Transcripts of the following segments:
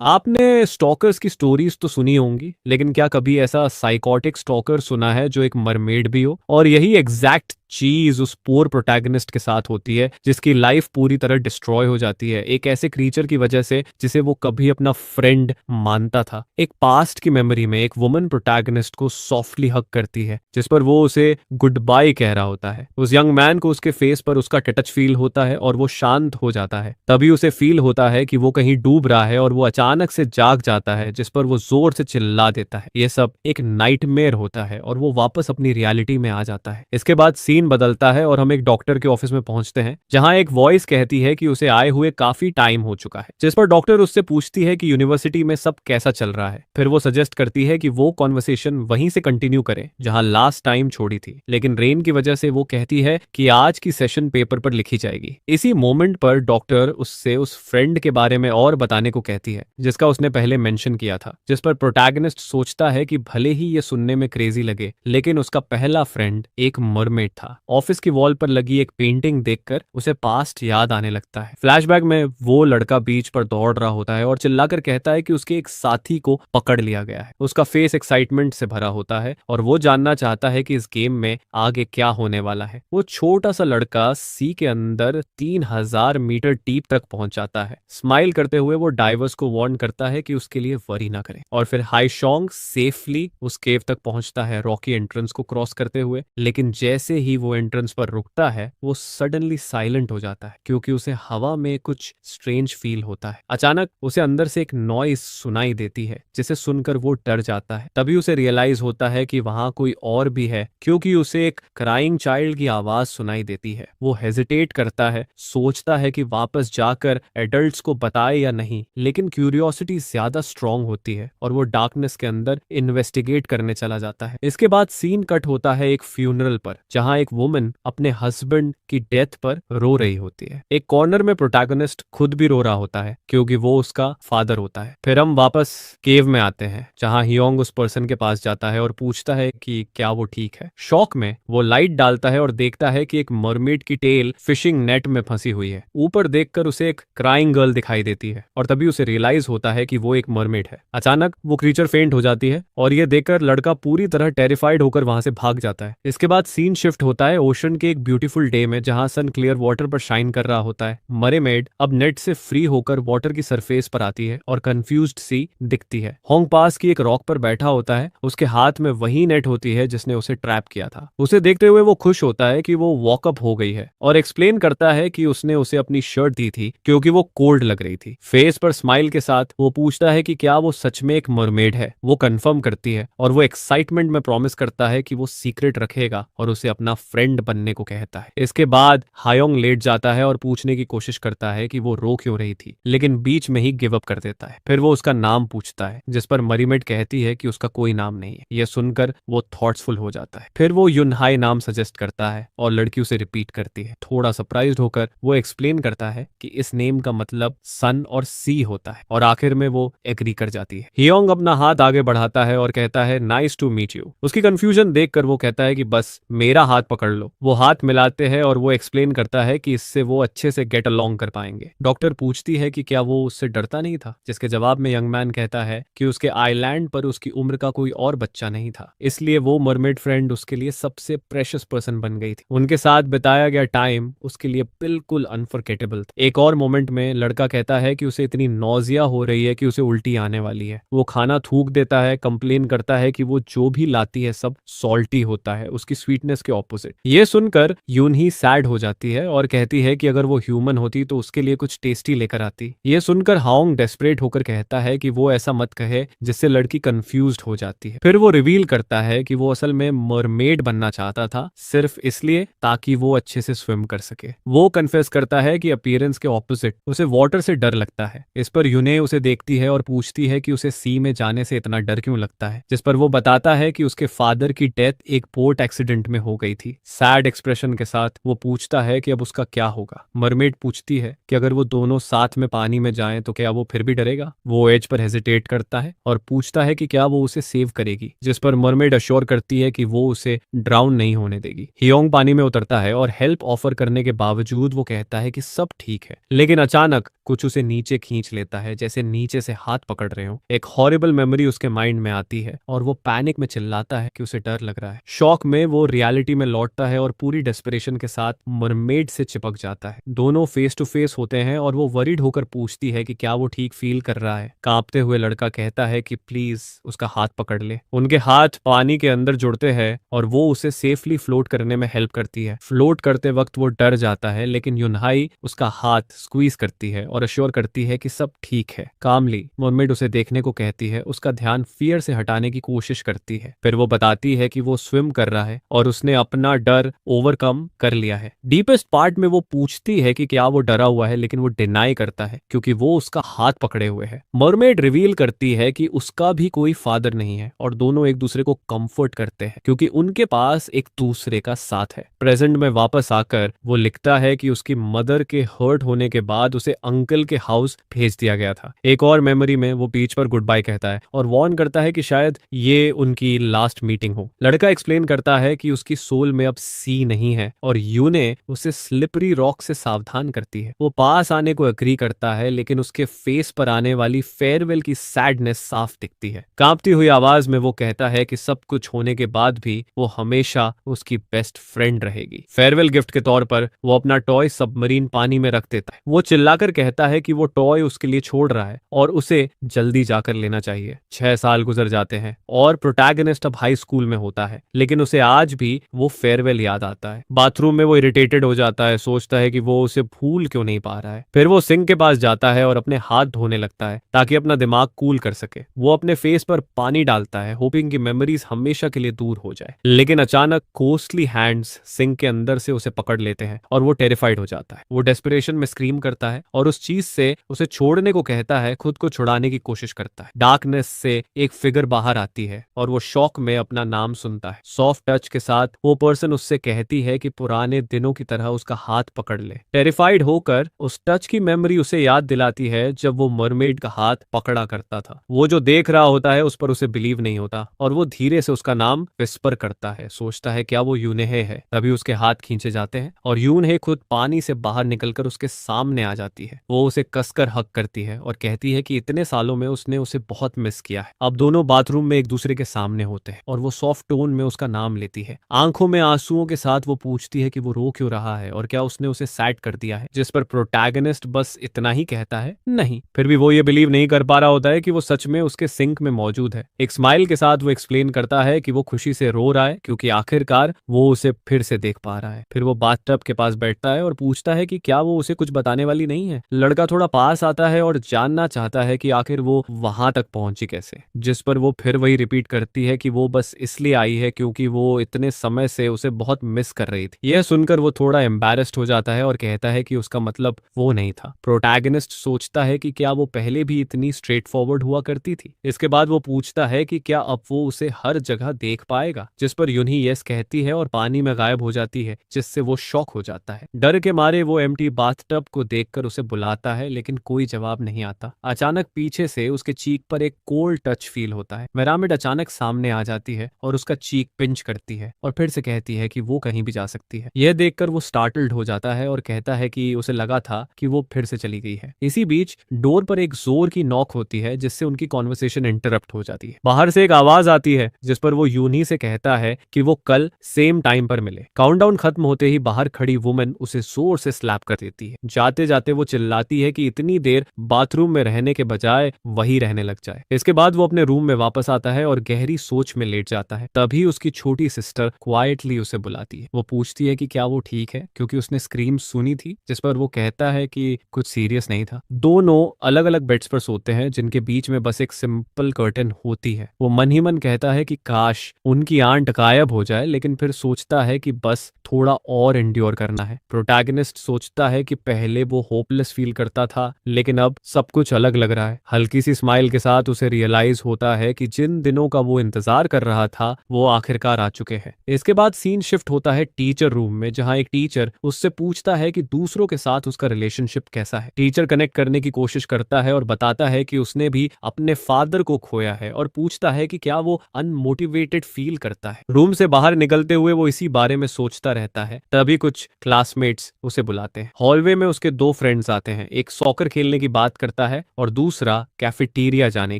आपने स्टॉकर्स की स्टोरीज तो सुनी होंगी, लेकिन क्या कभी ऐसा साइकोटिक स्टॉकर सुना है जो एक मरमेड भी हो? और यही एग्जैक्ट चीज उस पोर प्रोटैगनिस्ट के साथ होती है, जिसकी लाइफ पूरी तरह डिस्ट्रॉय हो जाती है एक ऐसे क्रीचर की वजह से जिसे वो कभी अपना फ्रेंड मानता था। एक पास्ट की मेमोरी में एक वुमन प्रोटैगनिस्ट को सॉफ्टली हक करती है, जिस पर वो उसे गुड बाय कह रहा होता है। उस यंग मैन को उसके फेस पर उसका टच फील होता है और वो शांत हो जाता है। तभी उसे फील होता है कि वो कहीं डूब रहा है और वो अचानक से जाग जाता है, जिस पर वो जोर से चिल्ला देता है। ये सब एक नाइटमेयर होता है और वो वापस अपनी रियलिटी में आ जाता है। इसके बाद सीन बदलता है और हम एक डॉक्टर के ऑफिस में पहुंचते हैं, जहां एक वॉइस कहती है कि उसे आए हुए काफी टाइम हो चुका है। जिस पर डॉक्टर उससे पूछती है कि यूनिवर्सिटी में सब कैसा चल रहा है। फिर वो सजेस्ट करती है कि वो कॉन्वर्सेशन वहीं से कंटिन्यू करें जहां लास्ट टाइम छोड़ी थी, लेकिन रेन की वजह से वो कहती है कि आज की सेशन पेपर पर लिखी जाएगी। इसी मोमेंट पर डॉक्टर उससे उस फ्रेंड के बारे में और बताने को कहती है जिसका उसने पहले मेंशन किया था। जिस पर प्रोटैगनिस्ट सोचता है कि भले ही ये सुनने में क्रेजी लगे, लेकिन उसका पहला फ्रेंड एक मरमेड था। ऑफिस की वॉल पर लगी एक पेंटिंग देखकर उसे पास्ट याद आने लगता है। फ्लैशबैक में वो लड़का बीच पर दौड़ रहा होता है और चिल्लाकर कहता है कि उसके एक साथी को पकड़ लिया गया है। उसका फेस एक्साइटमेंट से भरा होता है और वो जानना चाहता है कि इस गेम में आगे क्या होने वाला है। वो छोटा सा लड़का सी के अंदर 3000 मीटर डीप तक पहुंच जाता है। स्माइल करते हुए वो डाइवर्स को वार्न करता है कि उसके लिए वरी ना करें, और फिर हाईशोंग सेफली उस केव तक पहुंचता है रॉकी एंट्रेंस को क्रॉस करते हुए। लेकिन जैसे ही वो एंट्रेंस पर रुकता है, वो सडनली साइलेंट हो जाता है क्योंकि उसे हवा में कुछ स्ट्रेंज फील होता है। अचानक उसे अंदर से एक नॉइस सुनाई देती है, जिसे सुनकर वो डर जाता है। तभी उसे रियलाइज होता है कि वहां कोई और भी है, क्योंकि उसे एक क्राइंग चाइल्ड की आवाज सुनाई देती है। वो हेजिटेट करता है, सोचता है कि वापस जाकर एडल्ट्स को बताए या नहीं, लेकिन क्यूरियोसिटी ज्यादा स्ट्रांग होती है और वो डार्कनेस के अंदर इन्वेस्टिगेट करने चला जाता है। इसके बाद सीन कट होता है एक फ्यूनरल पर, जहां एक वुमन अपने हस्बैंड की डेथ पर रो रही होती है। एक कॉर्नर में प्रोटैगनिस्ट खुद भी रो रहा होता है क्योंकि वो उसका फादर होता है। फिर हम वापस केव में आते हैं, जहां हियोंग उस पर्सन के पास जाता है और पूछता है कि क्या वो ठीक है। शॉक में वो लाइट डालता है और देखता है कि एक मरमेड की टेल फिशिंग नेट में फंसी हुई है। ऊपर देखकर उसे एक क्राइंग गर्ल दिखाई देती है और तभी उसे रियलाइज होता है कि वो एक मरमेड है। अचानक वो क्रीचर फेंट हो जाती है और ये देखकर लड़का पूरी तरह टेरिफाइड होकर वहां से भाग जाता है। इसके बाद सीन शिफ्ट होता है ओशन के एक ब्यूटीफुल डे में, जहां सन क्लियर वाटर पर शाइन कर रहा होता है। मरमेड अब नेट से फ्री होकर वाटर की सरफेस पर आती है और कंफ्यूज्ड सी दिखती है। होंग पास की एक रॉक पर बैठा होता है, उसके हाथ में वही नेट होती है जिसने उसे ट्रैप किया था। उसे देखते हुए वो खुश होता है कि वो वॉकअप हो गई है और एक्सप्लेन करता है कि उसने उसे अपनी शर्ट दी थी क्योंकि वो कोल्ड लग रही थी। फेस पर स्माइल के साथ वो पूछता है कि क्या वो सच में एक मरमेड है। वो कंफर्म करती है और वो एक्साइटमेंट में प्रॉमिस करता है कि वो सीक्रेट रखेगा और उसे अपना फ्रेंड बनने को कहता है। इसके बाद हायोंग लेट जाता है और पूछने की कोशिश करता है कि वो रो क्यों रही थी, लेकिन बीच में ही गिव अप कर देता है। फिर वो उसका नाम पूछता है, जिस पर मरीमेड कहती है कि उसका कोई नाम नहीं है। यह सुनकर वो थॉट्सफुल हो जाता है। फिर वो युनहाई नाम सजेस्ट करता है और लड़की उसे रिपीट करती है। थोड़ा सरप्राइज्ड होकर वो एक्सप्लेन करता है कि इस नेम का मतलब सन और सी होता है, और आखिर में वो एग्री कर जाती है। हियोंग अपना हाथ आगे बढ़ाता है और कहता है नाइस टू मीट यू। उसकी कंफ्यूजन देखकर वो कहता है कि बस मेरा हाथ पकड़ लो। वो हाथ मिलाते हैं और वो एक्सप्लेन करता है कि इससे वो अच्छे से गेट अलोंग कर पाएंगे। डॉक्टर पूछती है कि क्या वो उससे डरता नहीं था, जिसके जवाब में यंग मैन कहता है कि उसके आइलैंड पर उसकी उम्र का कोई और बच्चा नहीं था, इसलिए वो मरमेड फ्रेंड उसके लिए सबसे प्रेशियस पर्सन बन गई थी। उनके साथ बिताया गया टाइम उसके लिए बिल्कुल अनफॉरगेटेबल था। एक और मोमेंट में लड़का कहता है कि उसे इतनी नौजिया हो रही है कि उसे उल्टी आने वाली है। वो खाना थूक देता है, कंप्लेन करता है कि वो जो भी लाती है सब सॉल्टी होता है, उसकी स्वीटनेस के ऑपोजिट। ये सुनकर यून ही सैड हो जाती है और कहती है कि अगर वो ह्यूमन होती तो उसके लिए कुछ टेस्टी लेकर आती। ये सुनकर हाओंग डेस्परेट होकर कहता है कि वो ऐसा मत कहे, जिससे लड़की कंफ्यूज्ड हो जाती है। फिर वो रिवील करता है कि वो असल में मरमेड बनना चाहता था, सिर्फ इसलिए ताकि वो अच्छे से स्विम कर सके। वो कन्फेस करता है कि अपीयरेंस के ऑपोजिट उसे वाटर से डर लगता है। इस पर यूने उसे देखती है और पूछती है कि उसे सी में जाने से इतना डर क्यों लगता है, जिस पर वो बताता है कि उसके फादर की डेथ एक बोट एक्सीडेंट में हो गई थी। सैड एक्सप्रेशन के साथ वो पूछता है कि अब उसका क्या होगा। मरमेड पूछती है कि अगर वो दोनों साथ में पानी में जाएं तो क्या वो फिर भी डरेगा। वो एज पर हेजिटेट करता है और पूछता है कि क्या वो उसे सेव करेगी, जिस पर मरमेड अश्योर करती है कि वो उसे ड्राउन नहीं होने देगी। हियोंग पानी में उतरता है और हेल्प ऑफर करने के बावजूद वो कहता है कि सब ठीक है, लेकिन अचानक कुछ उसे नीचे खींच लेता है, जैसे नीचे से हाथ पकड़ रहे हो। एक हॉरिबल मेमोरी उसके माइंड में आती है और वो पैनिक में चिल्लाता है कि उसे डर लग रहा है। शॉक में वो रियलिटी में लौटता है और पूरी डेस्परेशन के साथ मरमेड से चिपक जाता है। दोनों फेस टू फेस होते हैं और वो वरीड होकर पूछती है कि क्या वो ठीक फील कर रहा है। कांपते हुए लड़का कहता है कि प्लीज उसका हाथ पकड़ ले। उनके हाथ पानी के अंदर जुड़ते हैं और वो उसे सेफली फ्लोट करने में हेल्प करती है। फ्लोट करते वक्त वो डर जाता है, लेकिन यूनहाई उसका हाथ स्क्वीज करती है और अश्योर करती है कि सब ठीक है। कामली मरमेड उसे देखने को कहती है, उसका ध्यान फियर से हटाने की कोशिश करती है। फिर वो बताती है कि वो स्विम कर रहा है और उसने अपना डर ओवरकम कर लिया है। डीपेस्ट पार्ट में वो पूछती है कि क्या वो डरा हुआ है, लेकिन वो डिनाई करता है क्योंकि वो उसका हाथ पकड़े हुए है। मरमेड रिवील करती है कि उसका भी कोई फादर नहीं है और दोनों एक दूसरे को कंफर्ट करते हैं क्योंकि उनके पास एक दूसरे का साथ है। प्रेजेंट में वापस आकर वो लिखता है कि उसकी मदर के हर्ट होने के बाद उसे अंकल के हाउस भेज दिया गया था। एक और मेमोरी में वो बीच पर गुड बाय कहता है और वार्न करता है कि शायद ये उनकी लास्ट मीटिंग हो। लड़का एक्सप्लेन करता है कि उसकी सोल में अब सी नहीं है और यूने उसे स्लिपरी रॉक से सावधान करती है। वो पास आने को एग्री करता है, लेकिन उसके फेस पर आने वाली फेयरवेल की सैडनेस साफ दिखती है। कांपती हुई आवाज में वो कहता है कि सब कुछ होने के बाद भी वो हमेशा उसकी बेस्ट फ्रेंड रहेगी। फेयरवेल गिफ्ट के तौर पर वो अपना टॉय सबमरीन पानी में रख देता है। वो चिल्लाकर कहता है कि वो टॉय उसके लिए छोड़ रहा है और उसे जल्दी जाकर लेना चाहिए। 6 साल गुजर जाते हैं और प्रोटैगनिस्ट अब हाई स्कूल में होता है, लेकिन उसे आज भी वो फेयरवेल याद आता है। बाथरूम में वो इरिटेटेड हो जाता है, सोचता है कि वो उसे भूल क्यों नहीं पा रहा है। फिर वो सिंक के पास जाता है और अपने हाथ धोने लगता है ताकि अपना दिमाग कूल कर सके। वो अपने फेस पर पानी डालता है, होपिंग कि मेमोरीज हमेशा के लिए दूर हो जाए, लेकिन अचानक कोस्टली हैंड्स सिंक के अंदर से उसे पकड़ लेते हैं और वो टेरिफाइड हो जाता है। वो डेस्परेशन में स्क्रीम करता है और उस चीज से उसे छोड़ने को कहता है, खुद को छुड़ाने की कोशिश करता है। डार्कनेस से एक फिगर बाहर आती है और वो शॉक में अपना नाम सुनता है। सॉफ्ट टच के साथ वो पर्सन उससे कहती है कि पुराने दिनों की तरह उसका हाथ पकड़ ले। टेरिफाइड होकर उस टच की मेमोरी उसे याद दिलाती है जब वो मरमेड का हाथ पकड़ा करता था। वो जो देख रहा होता है उस पर उसे बिलीव नहीं होता और वो धीरे से उसका नाम विस्पर करता है। सोचता है क्या वो यूनहे है। तभी उसके हाथ खींचे जाते हैं और यूनहे खुद पानी से बाहर निकलकर उसके सामने आ जाती है। वो उसे कसकर हक करती है और कहती है कि इतने सालों में उसने उसे बहुत मिस किया है। अब दोनों बाथरूम में एक दूसरे के सामने होते हैं और वो सॉफ्ट टोन में उसका नाम लेती है। आंखों में आंसुओं के साथ वो पूछती है कि वो रो क्यों रहा है और क्या उसने उसे सैड कर दिया है, जिस पर प्रोटैगनिस्ट बस इतना ही कहता है, नहीं। फिर भी वो ये बिलीव नहीं कर पा रहा होता है कि वो सच में उसके सिंक में मौजूद है। एक स्माइल के साथ वो एक्सप्लेन करता है कि वो खुशी से रो रहा है क्योंकि आखिरकार वो उसे फिर से देख पा रहा है। फिर वो बाथटब के पास बैठता है और पूछता है कि क्या वो उसे कुछ बताने वाली नहीं है। लड़का थोड़ा पास आता है और जानना चाहता है कि आखिर वो वहां तक पहुंची कैसे, जिस पर वो फिर वही रिपीट करती है कि वो बस इसलिए आई है क्योंकि वो इतने समय से उसे बहुत मिस कर रही थी। यह सुनकर वो थोड़ा एम्बैरेस्ड हो जाता है और कहता है कि उसका मतलब वो नहीं था। प्रोटैगनिस्ट सोचता है कि क्या वो पहले भी इतनी स्ट्रेट फॉरवर्ड हुआ करती थी। इसके बाद वो पूछता है कि क्या अब वो उसे हर जगह देख पाएगा, जिस पर यूनही यस कहती है और पानी में गायब हो जाती है, जिससे वो शॉक हो जाता है। डर के मारे वो एम्प्टी बाथटब को देखकर उसे बुलाता है, लेकिन कोई जवाब नहीं आता। अचानक पीछे से उसके चीक पर एक कोल्ड टच फील होता है। मेरामिड अचानक सामने आ जाती है और उसका चीक पिंच करती है और फिर से कहती है कि वो कहीं भी जा सकती है। यह देखकर वो स्टार्टल्ड हो जाता है और कहता है कि उसे लगा था कि वो फिर से चली गई है। इसी बीच डोर पर एक जोर की नॉक होती है, जिससे उनकी कॉन्वर्सेशन इंटरप्ट हो जाती है। बाहर से एक आवाज आती है जिस पर वो यूनी से कहता है कि वो कल सेम टाइम पर मिले। काउंटडाउन खत्म होते ही बाहर खड़ी वुमन उसे जोर से स्लैप कर देती है। जाते जाते वो चिल्लाती है कि इतनी देर बाथरूम में रहने के बजाय वही रहने लग जाए। इसके बाद वो अपने रूम में वापस आता है और गहरी सोच में लेट जाता है। तभी उसकी छोटी सिस्टर क्वाइटली उसे बुलाती है। वो पूछती है कि क्या वो ठीक है, क्योंकि उसने स्क्रीम सुनी थी, जिस पर वो कहता है कि कुछ सीरियस नहीं था। दोनों अलग अलग बेड्स पर सोते हैं, जिनके बीच में बस एक सिंपल कर्टन होती है। वो मन ही मन कहता है कि काश उनकी आंट गायब हो जाए, लेकिन फिर सोचता है कि बस थोड़ा और एंड्योर करना है। प्रोटैगनिस्ट सोचता है कि पहले वो होपलेस फील करता था, लेकिन अब सब कुछ अलग लग रहा है। हल्की सी स्माइल के साथ उसे रियलाइज होता है कि जिन दिनों का वो इंतजार कर रहा था वो आखिरकार आ चुके हैं। इसके बाद सीन शिफ्ट होता है टीचर रूम में, जहां एक टीचर उससे पूछता है कि दूसरों के साथ उसका रिलेशनशिप कैसा है। टीचर कनेक्ट करने की कोशिश करता है और बताता है कि उसने भी अपने फादर को खोया है, और पूछता है कि क्या वो अनमोटिवेटेड फील करता है। रूम से बाहर निकलते हुए वो इसी बारे में सोचता रहता है। तभी कुछ क्लासमेट्स उसे बुलाते हैं। हॉलवे में उसके दो फ्रेंड्स आते हैं। एक सॉकर खेलने की बात करता है और दूसरा कैफेटेरिया जाने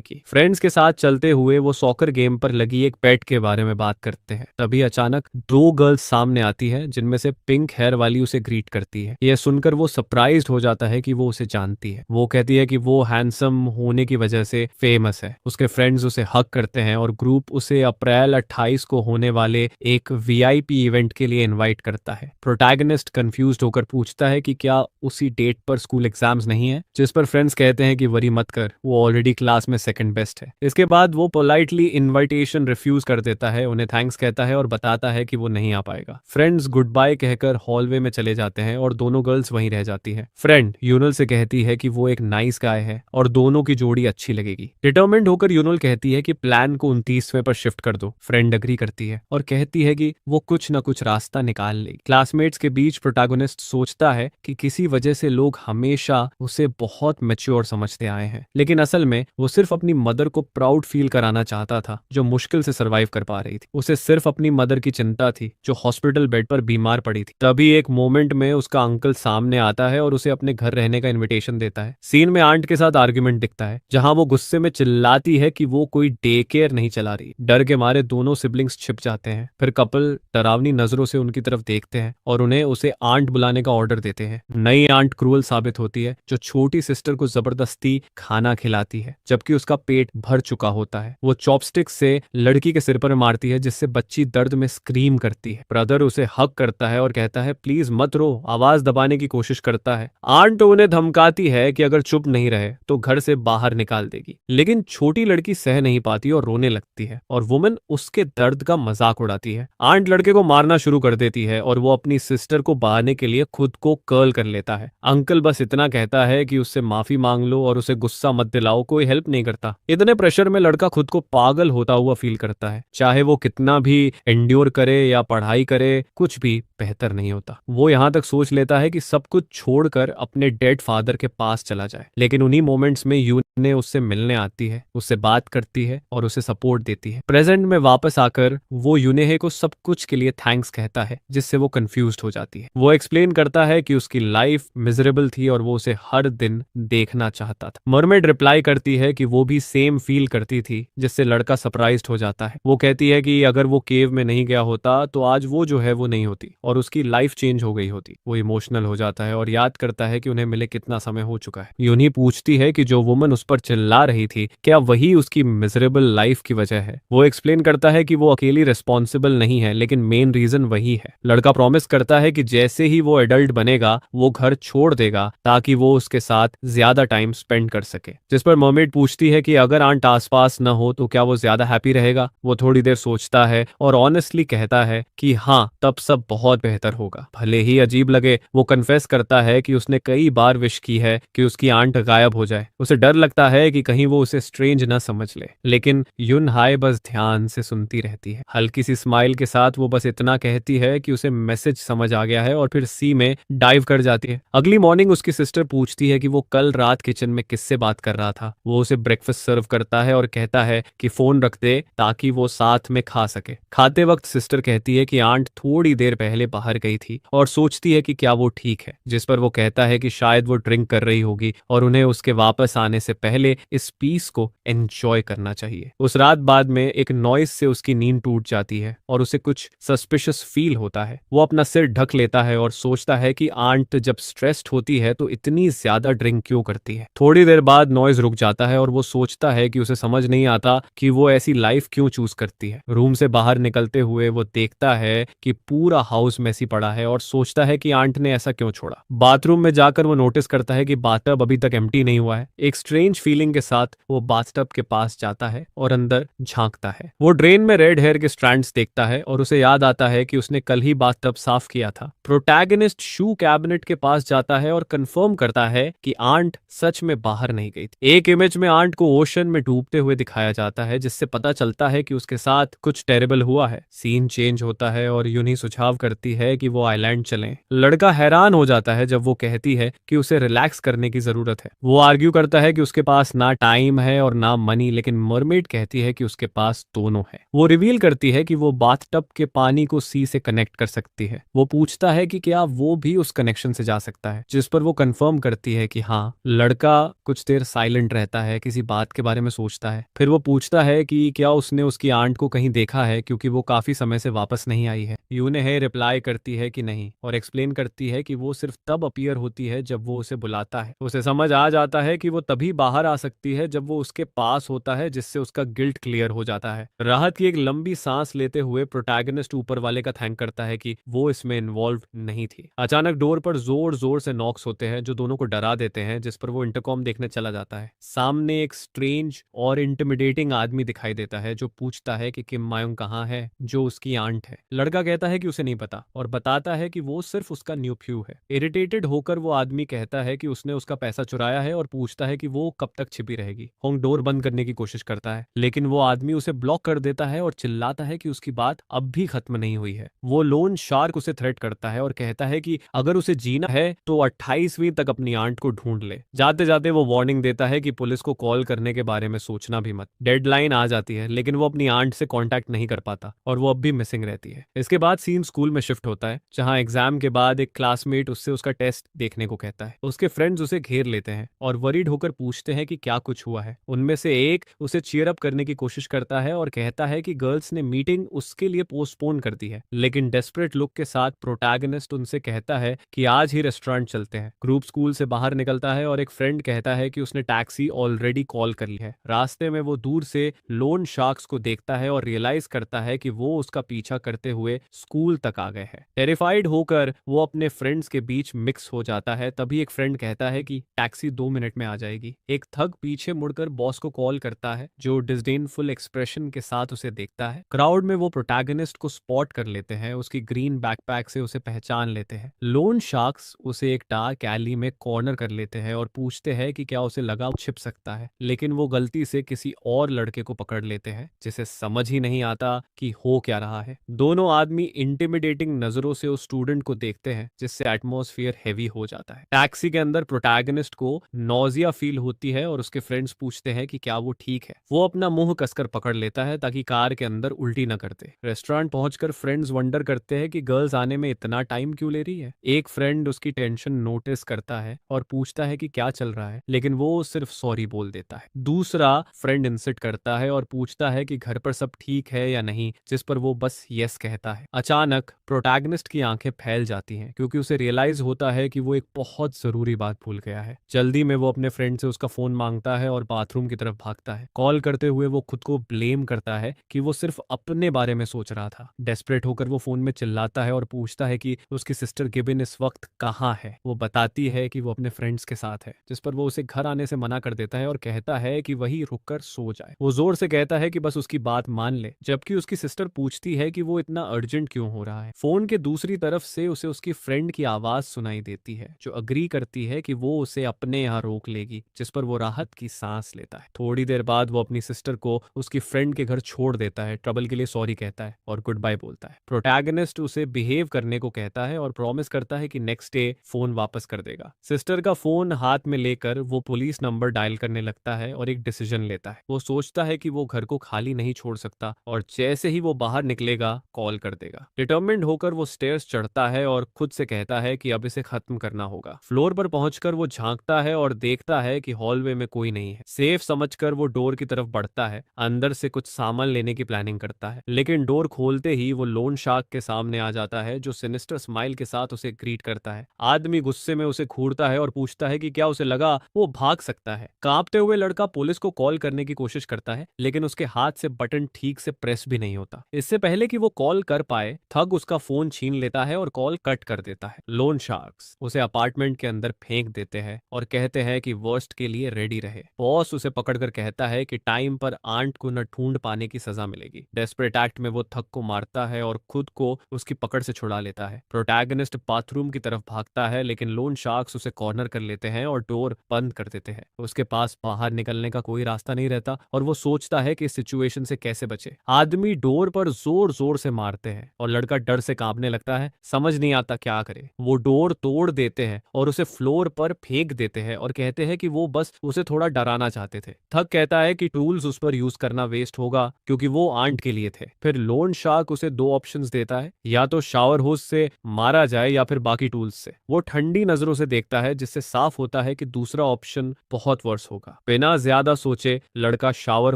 की। फ्रेंड्स के साथ चलते हुए वो सॉकर गेम पर लगी एक पेट के बारे में बात करते हैं। तभी अचानक दो गर्ल्स सामने आती है, जिनमें से पिंक हेयर वाली उसे ग्रीट करती है। यह सुनकर वो सरप्राइज्ड हो जाता है कि वो उसे जानती है। वो कहती है कि वो हैंडसम होने की वजह से फेमस है। उसके फ्रेंड्स उसे हग करते हैं और ग्रुप उसे अप्रैल 28 को होने वाले एक वीआईपी इवेंट के लिए इनवाइट करता है। प्रोटैगनिस्ट कंफ्यूज्ड होकर पूछता है कि क्या उसी डेट पर स्कूल एग्जाम्स नहीं है, जिस पर फ्रेंड्स कहते हैं कि वरी मत कर, वो ऑलरेडी क्लास में सेकंड बेस्ट है। इसके बाद वो पोलाइटली इनविटेशन रिफ्यूज कर देता है, उन्हें थैंक्स कहता है और बताता है कि वो नहीं आ पाएगा। फ्रेंड्स गुड बाय कहकर हॉलवे में चले जाते हैं और दोनों गर्ल्स वहीं रह जाती है। फ्रेंड यूनल से कहती है कि वो एक नाइस गाय है और दोनों की जोड़ी अच्छी लगेगी। डिटर्मिन्ड होकर यूनल कहती है कि प्लान को 29वें पर शिफ्ट कर दो। फ्रेंड अग्री करती है और कहती है कि वो कुछ ना कुछ रास्ता निकाल लेगी। क्लासमेट्स के बीच प्रोटैगनिस्ट सोचता है कि किसी वजह से लोग हमेशा उसे बहुत मैच्योर समझते आए हैं, लेकिन असल में वो सिर्फ अपनी मदर को प्राउड फील कराना चाहता था, जो मुश्किल से सरवाइव कर पा रही थी। उसे सिर्फ अपनी मदर की चिंता थी, जो हॉस्पिटल बेड पर बीमार पड़ी थी। तभी एक मोमेंट में उसका अंकल सामने आता है और उसे अपने घर रहने का इनविटेशन देता है। सीन में आंट के साथ आर्ग्यूमेंट दिखता है, जहां वो गुस्से में चिल्लाती है कि वो कोई डे केयर नहीं चला रही। डर के मारे दोनों सिबलिंग्स छिप जाते हैं। फिर कपल डरावनी नजरों से उनकी तरफ देखते हैं और उन्हें उसे आंट बुलाने का ऑर्डर देते हैं। नई आंट क्रूअल साबित होती है, जो छोटी सिस्टर को जबरदस्ती खाना खिलाती है जबकि उसका पेट भर चुका होता है। वो चॉपस्टिक से लड़की के सिर पर मारती है, जिससे बच्ची दर्द में स्क्रीम करती है। ब्रदर उसे हक करता है और कहता है प्लीज मत रो, आवाज दबाने की कोशिश करता है। आंट उन्हें धमकाती है कि अगर चुप नहीं रहे तो घर से बाहर निकाल देगी, लेकिन छोटी लड़की सह नहीं पाती और रोने लगती है और वुमन उसके दर्द का मजाक उड़ाती है। आंट लड़के को मारना शुरू कर देती है और वो अपनी सिस्टर को बहाने के लिए खुद को कर्ल कर लेता है। अंकल बस इतना कहता है कि उससे माफी मांग लो और उसे गुस्सा मत दिलाओ, कोई हेल्प नहीं करता। इतने प्रेशर में लड़का खुद को पागल होता हुआ फील करता है। चाहे वो कितना भी एंड्योर करे या पढ़ाई करे, कुछ भी बेहतर नहीं होता। वो यहाँ तक सोच लेता है कि सब कुछ छोड़कर अपने डेड फादर के पास चला जाए, लेकिन उन्हीं मोमेंट्स में यूने उससे मिलने आती है, उससे बात करती है और उसे सपोर्ट देती है। प्रेजेंट में वापस आकर वो यूनेहे को सब कुछ के लिए थैंक्स कहता है, जिससे वो कंफ्यूज्ड हो जाती है। वो एक्सप्लेन करता है कि उसकी लाइफ मिजरेबल थी और वो उसे हर दिन देखना चाहता था। मरमेड रिप्लाई करती है कि वो भी सेम फील करती थी, जिससे लड़का सरप्राइज्ड हो जाता है। वो कहती है कि अगर वो केव में नहीं गया होता तो आज वो जो है वो नहीं होती और उसकी लाइफ चेंज हो गई होती। वो इमोशनल हो जाता है और याद करता है कि उन्हें मिले कितना समय हो चुका है। यूनी पूछती है कि जो वुमन उस पर चिल्ला रही थी, क्या वही उसकी मिजरेबल लाइफ की वजह है। वो एक्सप्लेन करता है कि वो अकेली रिस्पॉन्सिबल नहीं है, लेकिन मेन रीजन वही है। लड़का प्रॉमिस करता है कि जैसे ही वो एडल्ट बनेगा वो घर छोड़ देगा, ताकि वो उसके साथ ज्यादा टाइम स्पेंड कर सके। जिस पर मर्मेड पूछती है कि अगर आंट आसपास न हो तो क्या वो ज्यादा हैप्पी रहेगा। वो थोड़ी देर सोचता है और ऑनेस्टली कहता है कि हाँ, तब सब बहुत बेहतर होगा। भले ही अजीब लगे, वो कन्फेस करता है कि उसने कई बार विश की है कि उसकी आंट गायब हो जाए। उसे डर लगता है कि कहीं वो उसे स्ट्रेंज न समझ ले, लेकिन युन हाय बस ध्यान से सुनती रहती है। हल्की सी स्माइल के साथ वो बस इतना कहती है कि उसे मैसेज समझ आ गया है और फिर सी में डाइव कर जाती है। अगली मॉर्निंग उसकी सिस्टर पूछती है कि वो कल रात किचन में किससे बात कर रहा था। वो उसे ब्रेकफास्ट सर्व करता है और कहता है कि फोन रख दे ताकि वो साथ में खा सके। खाते वक्त सिस्टर कहती है कि आंट थोड़ी देर पहले बाहर गई थी और सोचती है कि क्या वो ठीक है, जिस पर वो कहता है कि शायद वो ड्रिंक कर रही होगी और उन्हें उसके वापस आने से पहले इस पीस को एंजॉय करना चाहिए। उस रात बाद में एक नॉइस से उसकी नींद टूट जाती है और उसे कुछ सस्पिशियस फील होता है। वो अपना सिर ढक लेता है और सोचता है कि आंट जब स्ट्रेस्ड होती है तो इतनी ज्यादा ड्रिंक क्यों करती है। थोड़ी देर बाद नॉइज रुक जाता है और वो सोचता है कि उसे समझ नहीं आता कि वो ऐसी लाइफ क्यों चूज करती है। रूम से बाहर निकलते हुए वो देखता है कि पूरा हाउस मैसी पड़ा है और सोचता है कि आंट ने ऐसा क्यों छोड़ा। बाथरूम में जाकर वो नोटिस करता है कि बाथटब अभी तक एम्प्टी नहीं हुआ है। एक स्ट्रेंज फीलिंग के साथ वो बाथटब के पास जाता है और अंदर झांकता है। वो ड्रेन में रेड हेयर के स्ट्रैंड्स देखता है और उसे याद आता है कि उसने कल ही बाथटब साफ किया था। प्रोटैगनिस्ट शू कैबिनेट के पास जाता है और कंफर्म करता है कि आंट सच में बाहर नहीं गई थी। एक इमेज में आंट को ओशन में डूबते हुए दिखाया जाता है, जिससे पता चलता है कि उसके साथ कुछ टेरेबल हुआ है। सीन चेंज चेंज होता है और यूं ही सुझाव करती है कि वो आइलैंड चलें। लड़का हैरान हो जाता है जब वो कहती है कि उसे रिलैक्स करने की जरूरत है। वो आर्ग्यू करता है कि उसके पास ना टाइम है और ना मनी, लेकिन मरमेड कहती है कि उसके पास दोनों है। वो रिवील करती है कि वो बाथटब के पानी को सी से कनेक्ट कर सकती है। वो पूछता है कि क्या वो भी उस कनेक्शन से जा सकता है, जिस पर वो कंफर्म करती है कि हाँ। लड़का कुछ देर साइलेंट रहता है, किसी बात के बारे में सोचता है। फिर वो पूछता है कि क्या उसने उसकी आंट को कहीं देखा है, क्योंकि वो काफी समय से वापस नहीं आई है। यूने रिप्लाई करती है कि नहीं, और एक्सप्लेन करती है कि वो सिर्फ तब अपीयर होती है जब वो उसे बुलाता है। उसे समझ आ जाता है कि वो तभी बाहर आ सकती है जब वो उसके पास होता है, जिससे उसका गिल्ट क्लियर हो जाता है। राहत की एक लंबी सांस लेते हुए प्रोटैगनिस्ट ऊपर वाले का थैंक करता है कि वो इसमें इन्वॉल्व नहीं थी। अचानक डोर पर जोर जोर से नॉक्स होते हैं जो दोनों को डरा देते हैं, जिस पर वो इंटरकॉम देखने चला जाता है। सामने एक स्ट्रेंज और इंटिमिडेटिंग आदमी दिखाई देता है जो पूछता है कि किम मायोंग कहाँ है, जो उसकी आंट है। लड़का कहता है कि उसे नहीं पता और बताता है कि वो सिर्फ उसका न्यूफ्यू है। इरिटेटेड होकर वो आदमी कहता है कि उसने उसका पैसा चुराया है और पूछता है कि वो कब तक छिपी रहेगी। होंग डोर बंद करने की कोशिश करता है, लेकिन वो आदमी उसे ब्लॉक कर देता है और चिल्लाता है कि उसकी बात अब भी खत्म नहीं हुई है। वो लोन शार्क उसे थ्रेट करता है और कहता है कि अगर उसे जीना है तो 28वीं तक अपनी आंट को ढूंढ ले। जाते जाते वो वार्निंग देता है कि पुलिस को कॉल करने के बारे में सोचना भी मत। डेडलाइन आ जाती है, लेकिन वो अपनी आंट से कांटेक्ट नहीं कर पाता और वो अब भी मिसिंग रहती है। इसके बाद सीन स्कूल में शिफ्ट होता है, जहां एग्जाम के बाद एक क्लासमेट उससे उसका टेस्ट देखने को कहता है। उसके फ्रेंड्स उसे घेर लेते हैं और वरीड होकर पूछते हैं कि क्या कुछ हुआ है। उनमें से एक उसे चीयर अप करने की कोशिश करता है और कहता है कि गर्ल्स ने मीटिंग उसके लिए पोस्टपोन कर दी है, लेकिन डेस्परेट लुक के साथ प्रोटैगनिस्ट उनसे कहता है कि आज ही रेस्टोरेंट चलते हैं। ग्रुप स्कूल से बाहर निकलता है और एक फ्रेंड कहता है कि उसने टैक्सी ऑलरेडी कॉल कर ली है। रास्ते में वो दूर से लोन शार्क्स को देखता है और रियलाइज करता है कि वो उसका पीछा करते हुए स्कूल तक आ गए हैं। टेरिफाइड होकर वो अपने फ्रेंड्स के बीच मिक्स हो जाता है। तभी एक फ्रेंड कहता है कि टैक्सी 2 मिनट में आ जाएगी। एक थग पीछे मुड़कर बॉस को कॉल करता है, जो डिसडेनफुल एक्सप्रेशन के साथ उसे देखता है। क्राउड में वो प्रोटैगनिस्ट को स्पॉट कर लेते हैं, उसकी ग्रीन बैकपैक से उसे पहचान लेते हैं। लोन शार्क्स उसे एक डार्क एली में कॉर्नर कर लेते हैं और पूछते हैं कि क्या उसे लगा वो छिप सकता है, लेकिन वो गलती से किसी और लड़के को पकड़ लेते हैं, जिसे समझ ही नहीं आता कि हो क्या रहा है। दोनों आदमी इंटिमिडेटिंग नजरों से उस स्टूडेंट को देखते हैं, जिससे एटमॉस्फेयर हेवी हो जाता है। टैक्सी के अंदर प्रोटैगनिस्ट को नोजिया फील होती है और उसके फ्रेंड्स पूछते हैं कि क्या वो ठीक है। वो अपना मुंह कसकर पकड़ लेता है ताकि कार के अंदर उल्टी न करते। रेस्टोरेंट पहुंचकर फ्रेंड्स वंडर करते हैं कि गर्ल्स आने में इतना टाइम क्यों ले रही है। एक फ्रेंड उसकी टेंशन नोटिस करता है और पूछता है कि क्या चल रहा है, लेकिन वो सिर्फ सॉरी बोल देता है। दूसरा फ्रेंड इंसिट करता है और पूछता है कि घर पर सब ठीक है या नहीं, जिस पर वो बस यस कहता है। अचानक प्रोटैगनिस्ट की आंखें फैल जाती हैं, क्योंकि उसे रियलाइज होता है कि वो एक बहुत जरूरी बात भूल गया है। जल्दी में वो अपने फ्रेंड से उसका फोन मांगता है और बाथरूम की तरफ भागता है। कॉल करते हुए वो खुद को ब्लेम करता है कि वो सिर्फ अपने बारे में सोच रहा था। डेस्परेट होकर वो फोन में चिल्लाता है और पूछता है कि उसकी सिस्टर गिबिन इस वक्त कहाँ है। वो बताती है कि वो अपने फ्रेंड्स के साथ है, जिस पर वो उसे घर आने से मना कर देता है और कहता है कि वही रुककर सो जाए। वो जोर से कहता है कि बस उसकी बात मान ले, जबकि उसकी सिस्टर पूछती है कि वो इतना अर्जेंट क्यों हो रहा है। फोन के दूसरी तरफ से उसे उसकी फ्रेंड की आवाज सुनाई देती है, जो अग्री करती है कि वो उसे अपने यहाँ रोक लेगी, जिस पर वो राहत की सांस लेता है। थोड़ी देर बाद वो अपनी सिस्टर को उसकी फ्रेंड के घर छोड़ देता है, ट्रबल के लिए सॉरी कहता है और गुड बाय बोलता है। प्रोटैगनिस्ट उसे बिहेव करने को कहता है और प्रॉमिस करता है कि नेक्स्ट डे फोन वापस कर देगा। सिस्टर का फोन हाथ में लेकर वो पुलिस नंबर डायल करने लगता है और एक डिसीजन लेता है। वो सोचता है कि वो घर को खाली नहीं छोड़ सकता और जैसे ही वो बाहर निकलेगा कॉल कर देगा। डिटर्मिन्ड होकर वो स्टेयर्स चढ़ता है और खुद से कहता है कि अब इसे खत्म करना होगा। फ्लोर पर पहुंचकर वो झांकता है और देखता है कि हॉलवे में कोई नहीं है। सेफ समझकर वो डोर की तरफ बढ़ता है, अंदर से कुछ सामान लेने की प्लानिंग करता है, लेकिन डोर खोलते ही वो लोन शार्क के सामने आ जाता है, जो सिनिस्टर स्माइल के साथ उसे ग्रीट करता है। आदमी गुस्से में उसे घूरता है और पूछता है कि क्या उसे लगा वो भाग सकता है। कांपते हुए लड़का पुलिस को कॉल करने की कोशिश करता है, लेकिन उसके हाथ से बटन ठीक से प्रेस भी नहीं होता। इससे पहले कि वो कॉल कर पाए, थग उसका फोन छीन लेता है और कॉल कट कर देता है। लोन शार्क्स उसे अपार्टमेंट के अंदर फेंक देते हैं और कहते हैं कि वर्स्ट के लिए रेडी रहे। बॉस उसे पकड़कर कहता है कि टाइम पर आंट को न ढूंढ पाने की सजा मिलेगी। डेस्परेट एक्ट में वो थग को मारता है और खुद को उसकी पकड़ से छुड़ा लेता है। प्रोटैगनिस्ट बाथरूम की तरफ भागता है, लेकिन लोन शार्क्स उसे कॉर्नर कर लेते हैं और डोर बंद कर देते हैं। उसके पास बाहर निकलने का कोई रास्ता नहीं रहता और वो सोचता है कि इस सिचुएशन से कैसे बचे। आदमी डोर पर जोर जोर से मारते हैं और लड़का डर से कांपने लगता है, समझ नहीं आता क्या करे। वो डोर तोड़ देते हैं और उसे फ्लोर पर फेंक देते हैं और कहते हैं कि वो बस उसे थोड़ा डराना चाहते थे। थक कहता है कि टूल्स उस पर यूज करना वेस्ट होगा क्योंकि वो आंट के लिए थे। फिर लोन शार्क उसे दो ऑप्शंस देता है, या तो शावर होस से मारा जाए या फिर बाकी टूल्स से। वो ठंडी नजरों से देखता है जिससे साफ होता है कि दूसरा ऑप्शन बहुत वर्स होगा। बिना ज्यादा सोचे लड़का शावर